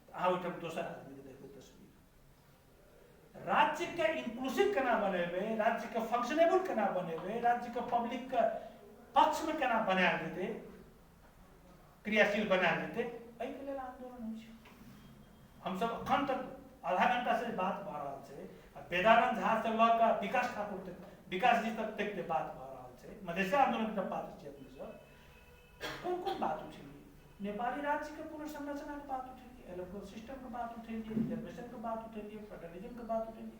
तो अहाँ ओहिठाम दोसर आदमी के देखबै तस्वीर। राज्य के इंक्लूसिव केना बनेबे, राज्य के फंक्शनेबल केना बनेबे, राज्य के पब्लिक के पक्ष में केना बनायल जेतै, क्रियाशील बनायल जेतै, एहि के लेल आंदोलन होइ छै। हम सब अखन तक आधा घंटा से बात भ रहल छै, वेदानंद झा से लऽ कऽ विकास ठाकुर तक, विकास जी तक के बात भ रहल छै, मधेसिया आंदोलन के बात छै। अपने सब कोन कोन बात उठेलिए? नेपाली राज्य के पुनर्संरचना के बात उठेलिए, इलेक्टोरल सिस्टम के बात उठेलिए, रिजर्वेशन के बात उठेलिए, फेडरलिज्म के बात उठेलिए,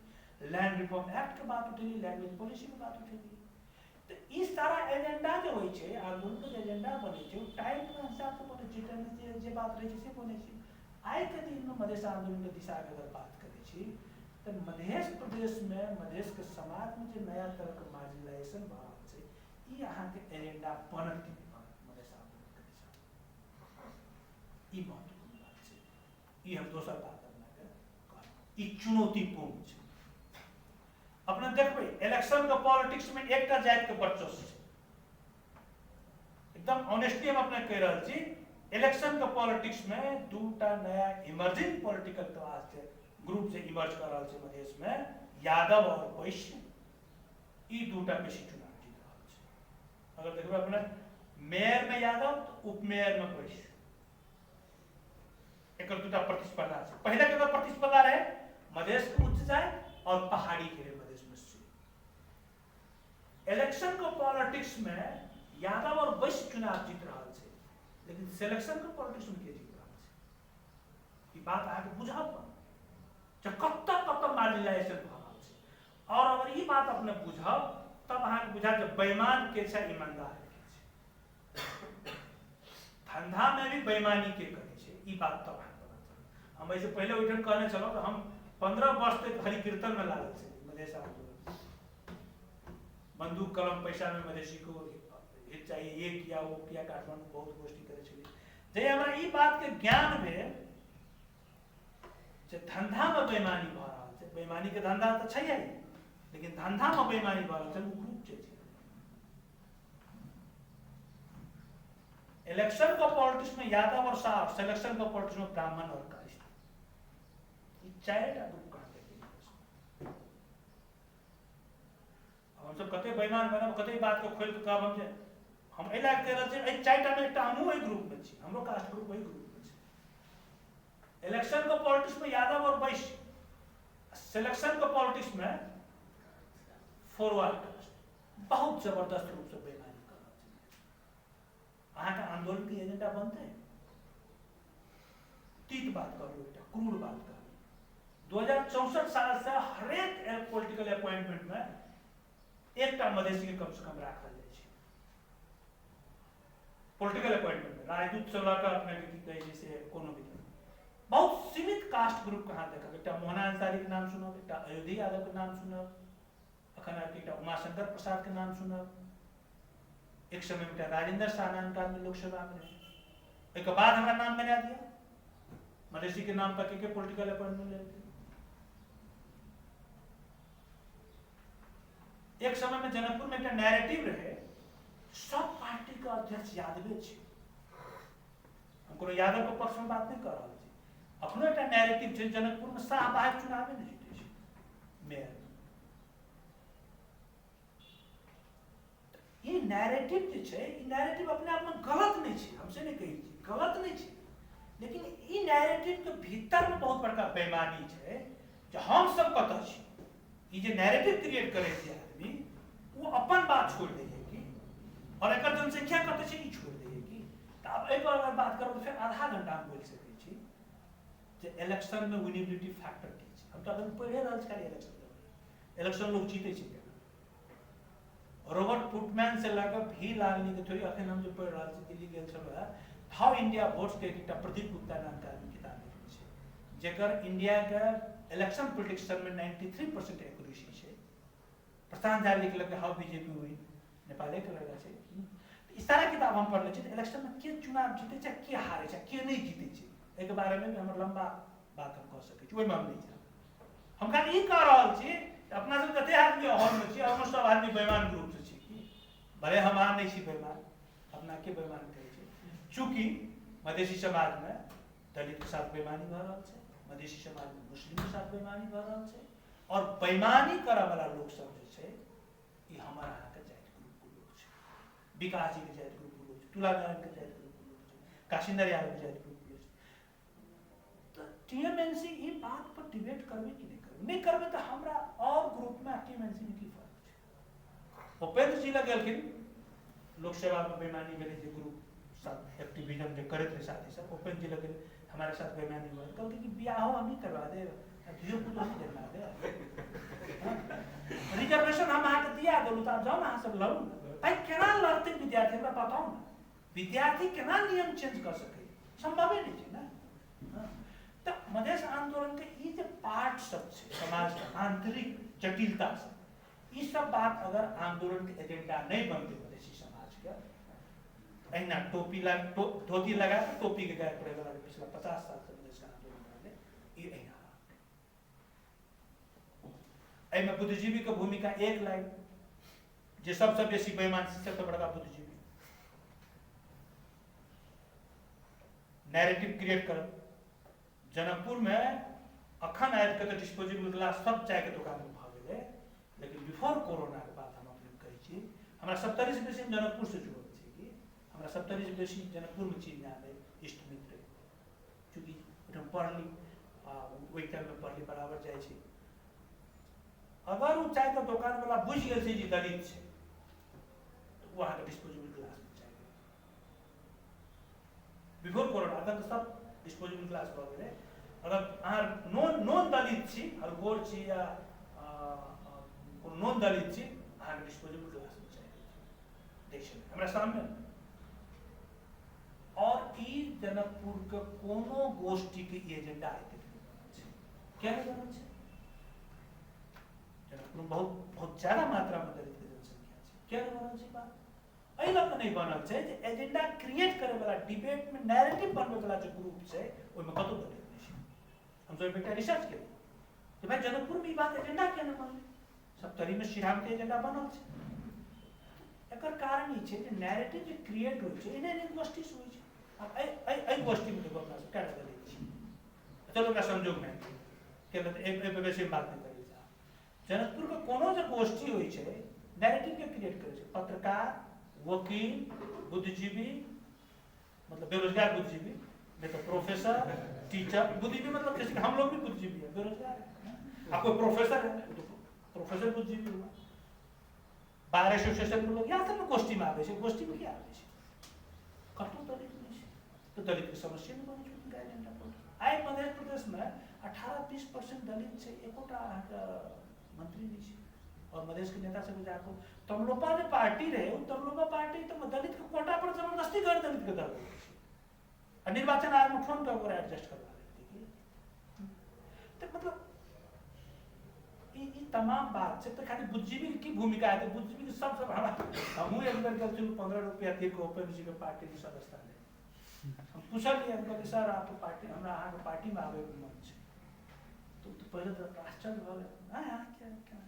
लैंड रिफॉर्म एक्ट के बात उठेलिए, लैंग्वेज पॉलिसी के बात उठेलिए। तो इस सारा एजेंडा जो होइ छै, आंदोलन के एजेंडा बनै छै, टाइम के हिसाब से बनै छै, जे बात रहै छै से बनै छै। आइ के दिन में मधेश आंदोलन के दिशा के अगर बात करै छी, तो मध्य प्रदेश में मधेश के समाज में जो नया तरह के मार्जिनलाइजेशन भ रहल छै, ई अहाँ के एजेंडा बनत कि नहीं बनत मधेश आंदोलन के दिशा में, ई महत्वपूर्ण बात छै। ई हम दोसर बात अपना के कहब, ई चुनौतीपूर्ण छै। अपने देखबै इलेक्शन के पॉलिटिक्स में एकटा जाति के वर्चस्व छै, एकदम ऑनेस्टली हम अपने कह रहल छी। इलेक्शन के पॉलिटिक्स में दूटा नया इमर्जिंग पॉलिटिकल क्लास के ग्रुप से इमर्ज कर रहा है मधेश में, यादव और वैश्य। ई दूटा बेसी चुनाव जीत रहा है। अगर देखबै अपने मेयर में यादव तो उपमेयर में वैश्य, एक दूटा प्रतिस्पर्धा है। पहले के प्रतिस्पर्धा रहे मधेश के उच्च जाए और पहाड़ी के मधेश में से। इलेक्शन को पॉलिटिक्स में यादव और वैश्य चुनाव जीत रहा है, लेकिन सिलेक्शन के पॉलिटिक्स में के जीत रहा है, ई बात आगे बुझाव जब कत मार्जिनलाइजेशन भ रहल छै। और अगर ई बात अपने बुझब तब अहाँ के बुझा जे बेईमान के छै, ईमानदार के छै। धंधा में भी बेईमानी के करे छै, ई बात तब अहाँ पता चलत। हम ऐसे पहले ओइठन कहने छलहुँ कि हम 15 वर्ष तक हरि कीर्तन में लागल छै मधेश आंदोलन। बंदूक कलम पैसा में मधेसी को हित चाहिए, ये किया वो किया, काठमांडू बहुत गोष्ठी करे छलिए। जे हमरा ई बात के ज्ञान भेल जे धंधा में बेईमानी भ रहल छै, बेईमानी के धंधा तो छै, लेकिन धंधा में बेईमानी भ रहल छै, ग्रुप छै। इलेक्शन का पॉलिटिक्स में यादव और शाह, सिलेक्शन का पॉलिटिक्स में ब्राह्मण और कास्ट, ये चारटा ग्रुप कहाँ के हम सब कते बेईमान बनब, कते बात को खोल के कहब हम एला कह रहल छी। एहि चारटा में एकटा हमहूँ एहि ग्रुप में छी, हमरो कास्ट ग्रुप वही ग्रुप में छी। इलेक्शन का पॉलिटिक्स में यादव और वैश्य, सिलेक्शन का पॉलिटिक्स में फॉरवर्ड कास्ट बहुत जबरदस्त रूप से बेईमानी कर रहा है। अहाँ के आंदोलन की एजेंडा बनते हैं। तीत बात करू, एकटा क्रूर बात करू। 2064 साल से हरेक पॉलिटिकल अपॉइंटमेंट में एकटा मधेसी के कम से कम राखल जाए छै। पॉलिटिकल अपॉइंटमेंट में राजदूत से लऽ कऽ अपने की कहै छै से कोनो भी बहुत सीमित कास्ट ग्रुप कहाँ देखब। एक मोहना अंसारी के नाम सुनब, एक अयोधी यादव के नाम सुनब, अखन एक उमाशंकर प्रसाद के नाम सुनब, एक समय में राजेंद्र साहनान काल में लोकसभा में, एक बाद हमारा नाम बना दिया मधेसी के नाम पर के पॉलिटिकल अपॉइंटमेंट लेते। एक समय में जनकपुर में एक नैरेटिव रहे, सब पार्टी का अध्यक्ष यादवे छे। हम कोनो यादव के पक्ष में बात नहीं कर रहा, अखनो एक नैरेटिव छै जनकपुर में शाह बाहर चुनाव नहीं जीते छै मेयर। ये नैरेटिव जे छै, ई नैरेटिव अपने आप में गलत नहीं छै, हमसे नहीं कही छी गलत नहीं छै, लेकिन ई नैरेटिव के भीतर में बहुत बड़का बेईमानी छै जे हम सब कतऽ छी। ई जे नैरेटिव क्रिएट करे छै आदमी, वो अपन बात छोड़ दैये कि, और एकर जनसंख्या कतऽ छै ई छोड़ दैये कि। तऽ अब एहि पर अगर बात करो तो फिर आधा घंटा हम बोल सकै छी जे इलेक्शन में विनेबिलिटी फैक्टर की छै। हम तो अखन पढ़े रहल छी खाली इलेक्शन लोग जीते छी। रॉबर्ट फुटमैन से लगा भी लालनी के थोड़ी अखन हम जो पढ़ रहल छी दिल्ली गेल छल हाउ इंडिया वोट्स के एकटा प्रदीप गुप्ता नाम का किताब लिखने छै, जेकर इंडिया के इलेक्शन प्रेडिक्शन में 93% एक्यूरेसी छै। प्रशांत झा लिखलक हाउ बीजेपी विन, नेपाले के लगा छै। इस सारा किताब हम पढ़ले छी। इलेक्शन में के चुनाव जीते छै, के हारे छै, के नहीं जीते छै, एक बारे में भी हमर लंबा बात हम कह सकै छी, ओइ में हम नहीं जाब। हम खाली ई कह रहल छी अपना सब जते आदमी हॉल में छी हम सब आदमी बेईमान ग्रुप से छी। भले हम अहाँ नहीं छी बेईमान, अपना के बेईमान कहै छै। चूंकि मधेसी समाज में दलित के साथ बेईमानी भ रहल छै, मधेसी समाज में मुस्लिम के साथ बेईमानी भ रहल छै, और बेईमानी करऽ वाला लोग सब जे छै ई हमर अहाँ के जाति ग्रुप के लोग छै। विकास जी के जाति ग्रुप के लोग छै, तुला नारायण के जाति ग्रुप के लोग छै, काशिंदर यादव के जाति ग्रुप के लोग छै। तो टीएमएनसी ई बात पर डिबेट करबे कि नहीं करबे तो हमरा और ग्रुप में टीएमएनसी में की फर्क छै। उपेंद्र जी लग गेलखिन लोक सेवा में बेईमानी भेलै जे ग्रुप सब एक्टिविज्म जे करैत रहे साथी सब, उपेंद्र जी लग हमारे साथ बेईमानी हुआ, कहलकै कि बियाहो हम ही करवा दे, धियो पुतो नहीं जन्मा दे, रिजर्वेशन हम अहाँ के दिया देलू त जाओ ना अहाँ सब लड़ू ना। भाई केना लड़ते विद्यार्थी हमरा बताओ ना, विद्यार्थी केना नियम चेंज कर सकै, संभवे नहीं छै ना। तो मधेश आंदोलन के ई जे पार्ट सब छै समाज के आंतरिक जटिलता सब, ई सब बात अगर आंदोलन के एजेंडा नहीं बनते मधेसी समाज के, अहिना टोपी धोती लगा के टोपी के गाय पड़े वाला पिछला 50 साल से मधेश आंदोलन रहले, ई अहिना एहिमे बुद्धिजीवी के भूमिका एक लाइन जे सबसे बेसी बेईमान सबसे बड़का बुद्धिजीवी नैरेटिव क्रिएट करब। जनकपुर में अखन आबि के तो डिस्पोजेबल ग्लास सब चाय के दुकान में भ गेलै, लेकिन बिफोर कोरोना के बाद हम अपने कहै छी हमरा 70 से बेसी जनकपुर से जुड़ल छै कि हमरा 70 से बेसी जनकपुर में चीज जाने इष्ट मित्र, चूँकि हम पढ़ली ओहि टाइम में पढ़ली बराबर जाइ छी। अगर वो चाय के दुकान वाला बुझ गेल छै जे दलित छै तो वो अहाँ के डिस्पोजेबल ग्लास में चाय बिफोर कोरोना अखन तो सब डिस्पोजेबल ग्लास भ गेलै। अगर अहाँ नॉन दलित छी, हलकोर छी या नॉन दलित छी, अहाँ डिस्पोजेबल ग्लास में चाय देखिए हमरा सामने। और ई जनकपुर के कोनो गोष्ठी के एजेंडा आते क्या बनल छै। जनकपुर में बहुत ज्यादा मात्रा में दलित के जनसंख्या छै, क्या बनल छै बात एहि लऽ कऽ नहीं बनल छै जे एजेंडा क्रिएट करे वाला डिबेट में नैरेटिव बनबे वाला जो ग्रुप छै ओहिमे कतौ दलित नहीं छै। हम सब एकटा रिसर्च केलियै कि भाई जनकपुर में ई बात एजेंडा किया नहीं बनलै, 70 में श्रीराम के एजेंडा बनल छै। एकर कारण ई छै जे नैरेटिव जे क्रिएट होइ छै एहन गोष्ठी से होइ छै। अब एहि गोष्ठी में देखो अपना सब क्या दलित छी, चलो एकरा संजोग में के एक बेसी बात नहीं करै छै। जनकपुर के कोनो जे गोष्ठी होइ छै नैरेटिव के क्रिएट करै छै, पत्रकार, वकील, बुद्धिजीवी मतलब बेरोजगार बुद्धिजीवी, नहीं तो प्रोफेसर, टीचर, बुद्धिजीवी मतलब जैसे हम लोग भी बुद्धिजीवी है, बेरोजगार है। आप कोई प्रोफेसर है तो प्रोफेसर बुद्धिजीवी हुआ, बार एसोसिएशन में लोग यहाँ सब गोष्ठी में आवे छै, गोष्ठी में क्या आवे छै कतौ दलित नहीं छै, तो दलित के समस्या में बनै छै एजेंडा पर। आइ मध्य प्रदेश में 18-20% दलित छै, एकोटा मंत्री नहीं छै। और मधेश के नेता सब जाको तमलोपा जो पार्टी रहे तमलोपा पार्टी तो दलित के कोटा पर जबरदस्ती कर दलित के दल और निर्वाचन आयोग में फोन पर एडजस्ट करवा देती। तो मतलब ये तमाम बात से तो खाली बुद्धिजीवी की भूमिका है, तो बुद्धिजीवी सब हम एक बार गल 15 रुपया थी को ओपन जी के पार्टी के सदस्यता ले हम पूछलिए हम कहलिए सर आपके पार्टी हमरा अहाँ के पार्टी में आवे के मन छै, तो पहले तो आश्चर्य भ गेल हां क्या क्या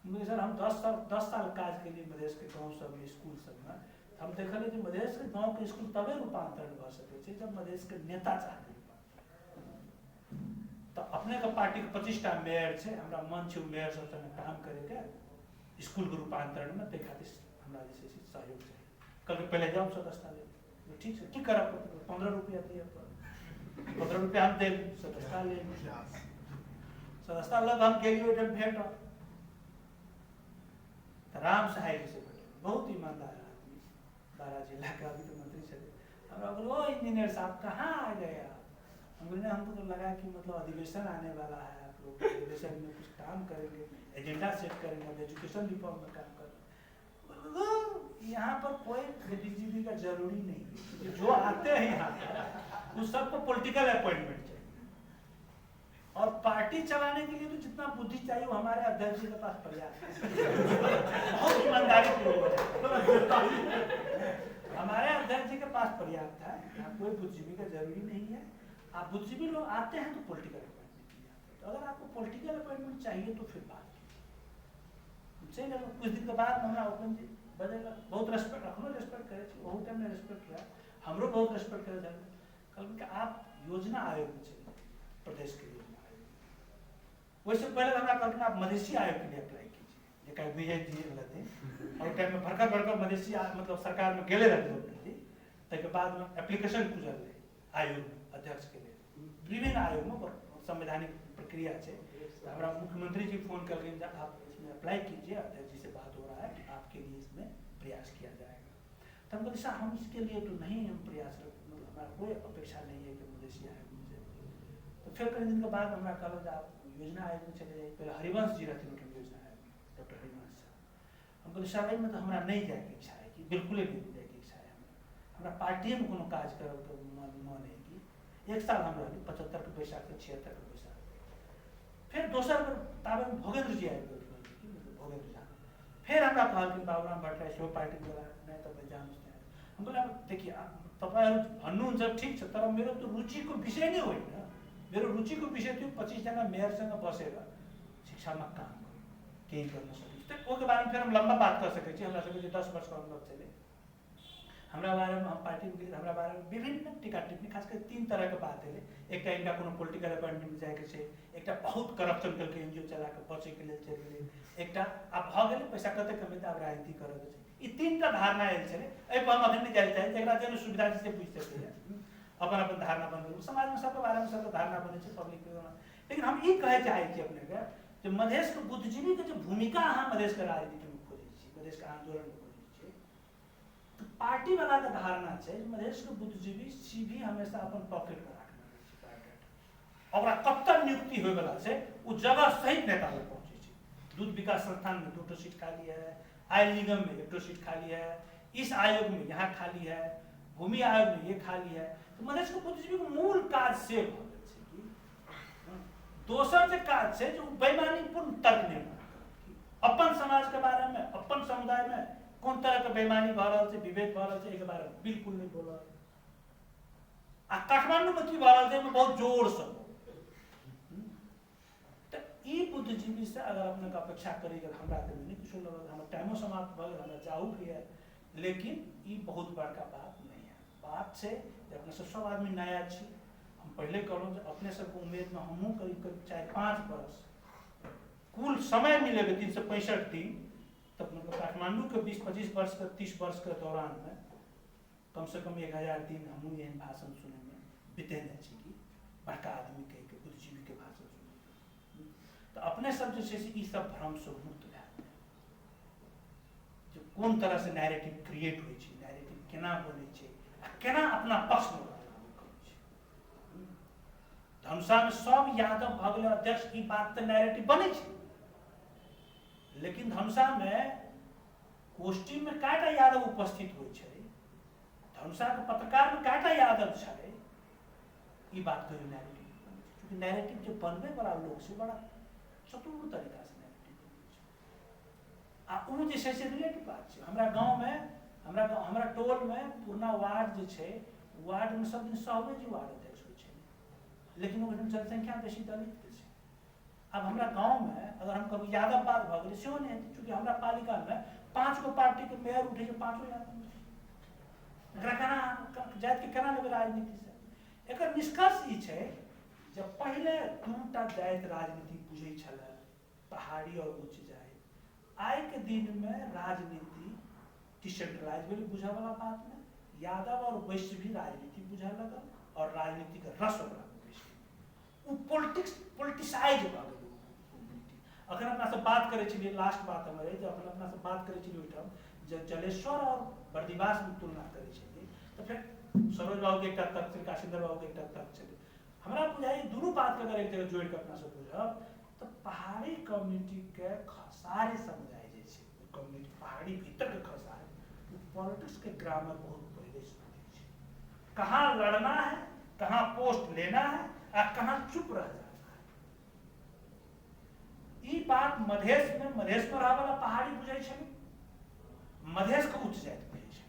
मुझे सर हम 10 साल काज के लिए मधेश के गाँव सब में स्कूल सब में हम देखलिए कि मधेश के गाँव के स्कूल तबे रूपांतरण भ सकै छै जब मधेश के नेता चाहते। तो अपने के पार्टी के 25टा मेयर छै, हमरा मन छै मेयर सब संगे काम करे के स्कूल के रूपांतरण में, ते खातिर हमरा जे छै सहयोग चाहिए। कल पहले जाओ सदस्यता ले, ठीक है की करब 15 रुपया दिए, 15 रुपया हम दे सदस्यता ले, सदस्यता लग हम गेलियो जब भेट राम सहाय जी से भेटे, बहुत ईमानदार आदमी, बारा जिला का अभी तो मंत्री चले। हमरा बोलो इंजीनियर साहब कहाँ आ गए आप? हमने हमको तो लगा कि मतलब अधिवेशन आने वाला है, आप लोग एजुकेशन में कुछ काम करेंगे, एजेंडा सेट करेंगे, एजुकेशन रिफॉर्म में काम करेंगे। यहाँ पर कोई डीजीपी का जरूरी नहीं है, जो आते हैं यहाँ पर उस सबको पॉलिटिकल अपॉइंटमेंट चाहिए। और पार्टी चलाने के लिए तो जितना बुद्धि चाहिए वो हमारे अध्यक्ष जी के पास पर्याप्त है। बहुत ईमानदारी हमारे अध्यक्ष जी के पास पर्याप्त है, कोई बुद्धिजीवी का जरूरी नहीं है। आप बुद्धिजीवी लोग आते हैं तो पॉलिटिकल अपॉइंटमेंट के लिए आते हैं, तो अगर आपको पॉलिटिकल अपॉइंटमेंट चाहिए तो फिर बात कीजिए। कुछ दिन के बाद हमारा ओपन जी बदलेगा, बहुत रेस्पेक्ट रखो, रेस्पेक्ट करे, बहुत टाइम रेस्पेक्ट किया, हमरो बहुत रेस्पेक्ट करे जाए। कल कि आप योजना आयोग में चले प्रदेश के योजना आयोग, वैसे पहले हमरा कहते आप मधेसी आयोग के लिए अप्लाई कीजिए, जे कहीं विजय जी रहते और टाइम में भड़का मधेसी मतलब सरकार में गेले रहते जी, तक बाद में एप्लीकेशन खुजल रहे आयोग अध्यक्ष के लिए, विभिन्न आयोग में संवैधानिक प्रक्रिया है। हमारा मुख्यमंत्री जी फोन कर रहे आप इसमें अप्लाई कीजिए, अध्यक्ष जी से बात हो रहा है, आपके लिए इसमें प्रयास किया जाएगा। तो हम बोले हम इसके लिए तो नहीं हम प्रयास, मतलब हमारा कोई अपेक्षा नहीं है कि मधेसी आयोग में से। तो फिर कई दिन के बाद हमारा कहा आप योजना आयोग में चले जाइए। पहले हरिवंश जी रहते उनके योजना आयोग में, डॉक्टर हरिवंश साहब। हम बोले साहब में तो हमारा नहीं जाएगी इच्छा है कि बिल्कुल ही नहीं जाएगी इच्छा है, हमारा पार्टी में कोनो काज करब तो मन है कि 1 साल हम रही 75 के पैसा के 76 के पैसा, फिर दोसर ताबे में भोगेंद्र जी आबि गेल, भोगेंद्र झा फिर हमरा कहलखिन बाबूराम भट्टराय सेहो पार्टी द्वारा नहीं तो जान। हम बोले देखिए तपाईहरु भन्नुहुन्छ ठीक छ, तर मेरो तो रुचि को विषय नहीं होइन। मेरो रुचि को विषय थियो 25 जना मेयरसँग बसेर शिक्षामा काम केही गर्न सकिन्छ। तो ओके बारेमा फिर हम लंबा बात कर सकै छी। हमरा सबके 10 वर्ष का अनुभव चले, हमरा बारे में हम पार्टी में हमरा बारे में विभिन्न टीका टिप्पणी खास कर 3 तरह के बात है। एक इनका कोनो पॉलिटिकल अपॉइंटमेंट जाए के छै, एकटा बहुत करप्शन करके एनजीओ चला के बचे के लिए चल गेलै, एकटा आब भ गेलै पैसा कते कमेतै आब राजनीति करऽ के छै। ई 3टा धारणा आयल छलै। एहि पर हम अखन नहि जाय चाहै, एकरा जेना सुविधा से बुझि सकैए, अपन अपन धारणा बनबै समाज में सबके बारे में सबके धारणा बनै छै पब्लिक के। लेकिन हम ई कहै चाहै छी अपने के जे मधेश के बुद्धिजीवी के जो भूमिका अहाँ मधेश के राजनीति में खोजै छी, मधेश के आंदोलन में खोजै छी, तो पार्टी वाला के धारणा छै मधेश के बुद्धिजीवी सीधी हमेशा अपन पॉकेट में राखने रहै छै प्राइवेट। ओकरा कत्तन नियुक्ति होय वाला छै ओ जगह सहित नेता लग पहुंचै छै। दूध विकास संस्थान में 2 सीट खाली है, आयल निगम में 1 सीट खाली है, इस आयोग में यहाँ खाली है, भूमि आयोग में ये खाली है। तो मधेश के बुद्धिजीवी के मूल काज से भ गेल छै कि दोसर जे काज छै जो बेईमानीपूर्ण तर्क निर्माण, अपन समाज के बारे में अपन समुदाय में कोन तरह के बेईमानी भ रहल छै, विवेक भ रहल छै, एके बारे में बिल्कुल नहीं बोलल। आ काठमांडू में की भ रहल छै में बहुत जोर से। तो ई बुद्धिजीवी से अगर अपने का अपेक्षा करी, अगर हमरा के नहीं कुछ लगल, हमर टाइमो समाप्त भ गेल, हमरा जाऊ भी है, लेकिन ई बहुत बड़का बात नहीं है। बात छै जे अपने सब आदमी नया छी। हम पहले कहलहुँ जे अपने सबके उम्मीद में हमहूँ करीब 4-5 वर्ष कुल समय मिलेगा 365 दिन, तब मतलब काठमांडू के 20-25 वर्ष के 30 वर्ष के दौरान में कम से कम 1000 दिन हमहूँ एहन भाषण सुने में बितेने छी कि बड़का आदमी कह के बुद्धिजीवी के भाषण सुने। तो अपने सब जो ई सब भ्रम से मुक्त भए जो कोन तरह से नैरेटिव क्रिएट होइ छै, नैरेटिव केना बनै छै, केना अपना पक्ष में धनुषा में सब यादव भ गेल अध्यक्ष, ई बात तो नैरेटिव बनै छै। लेकिन धनुषा में गोष्ठी में कएटा यादव उपस्थित होइ छै, धनुषा के पत्रकार में कएटा यादव छै, ई बात कहियो नैरेटिव बनै छै। क्योंकि नैरेटिव जो बनबै वाला लोग से बड़ा चतुर तरीका से नैरेटिव बनै छै। आ उ जे छै से रिलेटिव बात छै। हमरा गांव में हमरा टोल में पूर्णा वार्ड जे छै, वार्ड में सब दिन सहवे जी वार्ड अध्यक्ष होइ छै, लेकिन ओकर जनसंख्या बेसी दलित के छै। अब हमरा गांव में अगर हम कभी यादव बात भ गेलै सेहो नहीं, चूँकि हमरा पालिका में 5 गो पार्टी के मेयर उठे छै, 5 यादव। एकरा केना जाति के केना लेबै राजनीति से? एकर निष्कर्ष ई छै जब पहले 2टा जाति राजनीति बुझै छलै, पहाड़ी और उच्च जाति। आइ के दिन में राजनीति डिसेंट्रलाइज भेल बुझे वाला बात में, यादव और वैश्य भी राजनीति बुझे लगल और राजनीति के रस ओकरा उ पॉलिटिसाइज भ गेल। अखन अपना से बात करे छलिए, लास्ट बात हमर है, जब अपना से बात करे छलिए ओइठाम जब जलेश्वर और बर्दिवास में तुलना करे छलिए, तो फिर सरोज बाबू के एकटा तर्क छलै, काशिंदर बाबू के एकटा तर्क छलै। हमरा बुझाइ दुनू बात के अगर एक जगह जोड़ के अपना से बुझब तो पहाड़ी कम्युनिटी के खसारी समुदाय जे छै, कम्युनिटी पहाड़ी भीतर के खसारी पॉलिटिक्स के ग्रामर बहुत पहले से बुझै छै। कहाँ लड़ना है, कहाँ पोस्ट लेना है और कहाँ चुप रह जाना है। ई बात मधेश में रहे वाला पहाड़ी बुझै छै, मधेश के उच्च जाति बुझै छै।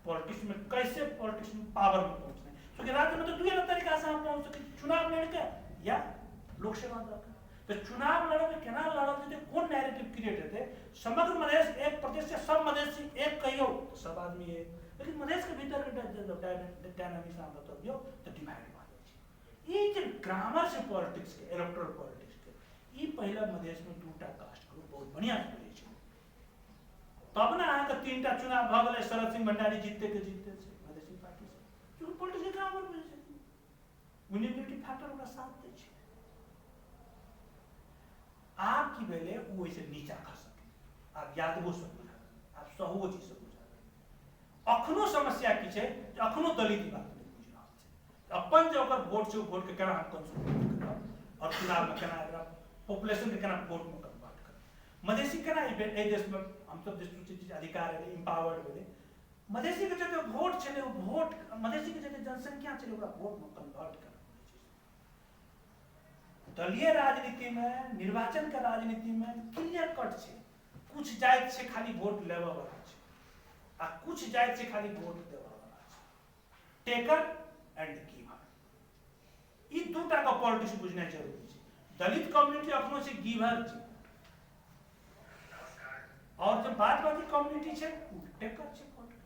पॉलिटिक्स में कैसे पॉलिटिक्स में पावर में पहुंचना है, क्योंकि राज्य में तो दुए तरीका से हम पहुंच सके, चुनाव लड़ के या लोक सेवा दऽ के। तो चुनाव लड़े में केना लड़ल जेतै, कोन नैरेटिव क्रिएट हेतै। समग्र मधेश एक प्रदेश से सब मधेसी एक कहियो तो सब आदमी एक, लेकिन मधेश के भीतर के डायनामिक्स हम बतबियो तो डिवाइड भऽ जाइ छै। ई जे ग्रामर से पॉलिटिक्स के इलेक्टोरल पॉलिटिक्स के ई पहिला मधेश में दूटा कास्ट ग्रुप बहुत बढ़िया से बुझै छै। तब ना अहाँके तीनटा चुनाव भऽ गेलै, शरद सिंह भंडारी जीतते के जीतते छै मधेसी पार्टी से, क्योंकि पॉलिटिक्स के ग्रामर बुझै छै, विनेबिलिटी फैक्टर ओकरा साथ दै छै। आप की भेले वो वैसे नीचा खसक, आप यादवो सब बुझा, आप सहुओ चीज सब बुझा। अखनो समस्या की छै, अखनो दलित बात नहीं बुझ रहल छै। अपन जे ओकर वोट छै, वोट के केना हम कंसोलिडेट करब और चुनाव में केना एकरा पॉपुलेशन के केना वोट में कन्वर्ट करब। मधेसी केना ए देश में हम सब जे अधिकार है एम्पावर्ड भेले, मधेसी के जते वोट छले, वोट मधेसी के जते जनसंख्या छले ओकरा वोट में कन्वर्ट करब। दलीय राजनीति में, निर्वाचन के राजनीति में क्लियर कट छै, कुछ जाति से खाली वोट लेवा वाला छै आ कुछ जाति से खाली वोट देवा वाला छै, टेकर एंड गिवर। ई दूटा का पॉलिटिक्स बुझना जरूरी छै। दलित कम्युनिटी अखनो छै गिवर छै, और जो बाकी कम्युनिटी छै टेकर छै वोट के,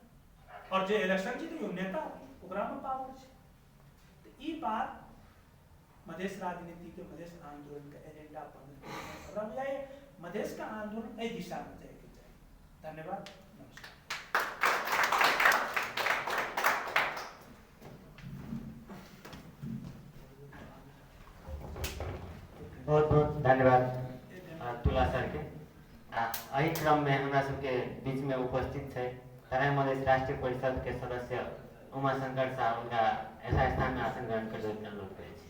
और जो इलेक्शन जीते वो नेता ओकरा में पावर छै। तो ई बात मधेश राजनीति के, मधेश आंदोलन का एजेंडा पर जाए, मधेश का आंदोलन इस दिशा में जाए। धन्यवाद, नमस्कार। बहुत बहुत धन्यवाद तुला सर के। एहि क्रम में हमरा सबके बीच में उपस्थित है तराई मधेश राष्ट्रीय परिषद के सदस्य उमा शंकर साहब, उनका ऐसा स्थान में आसन ग्रहण कर अनुरोध करै छी।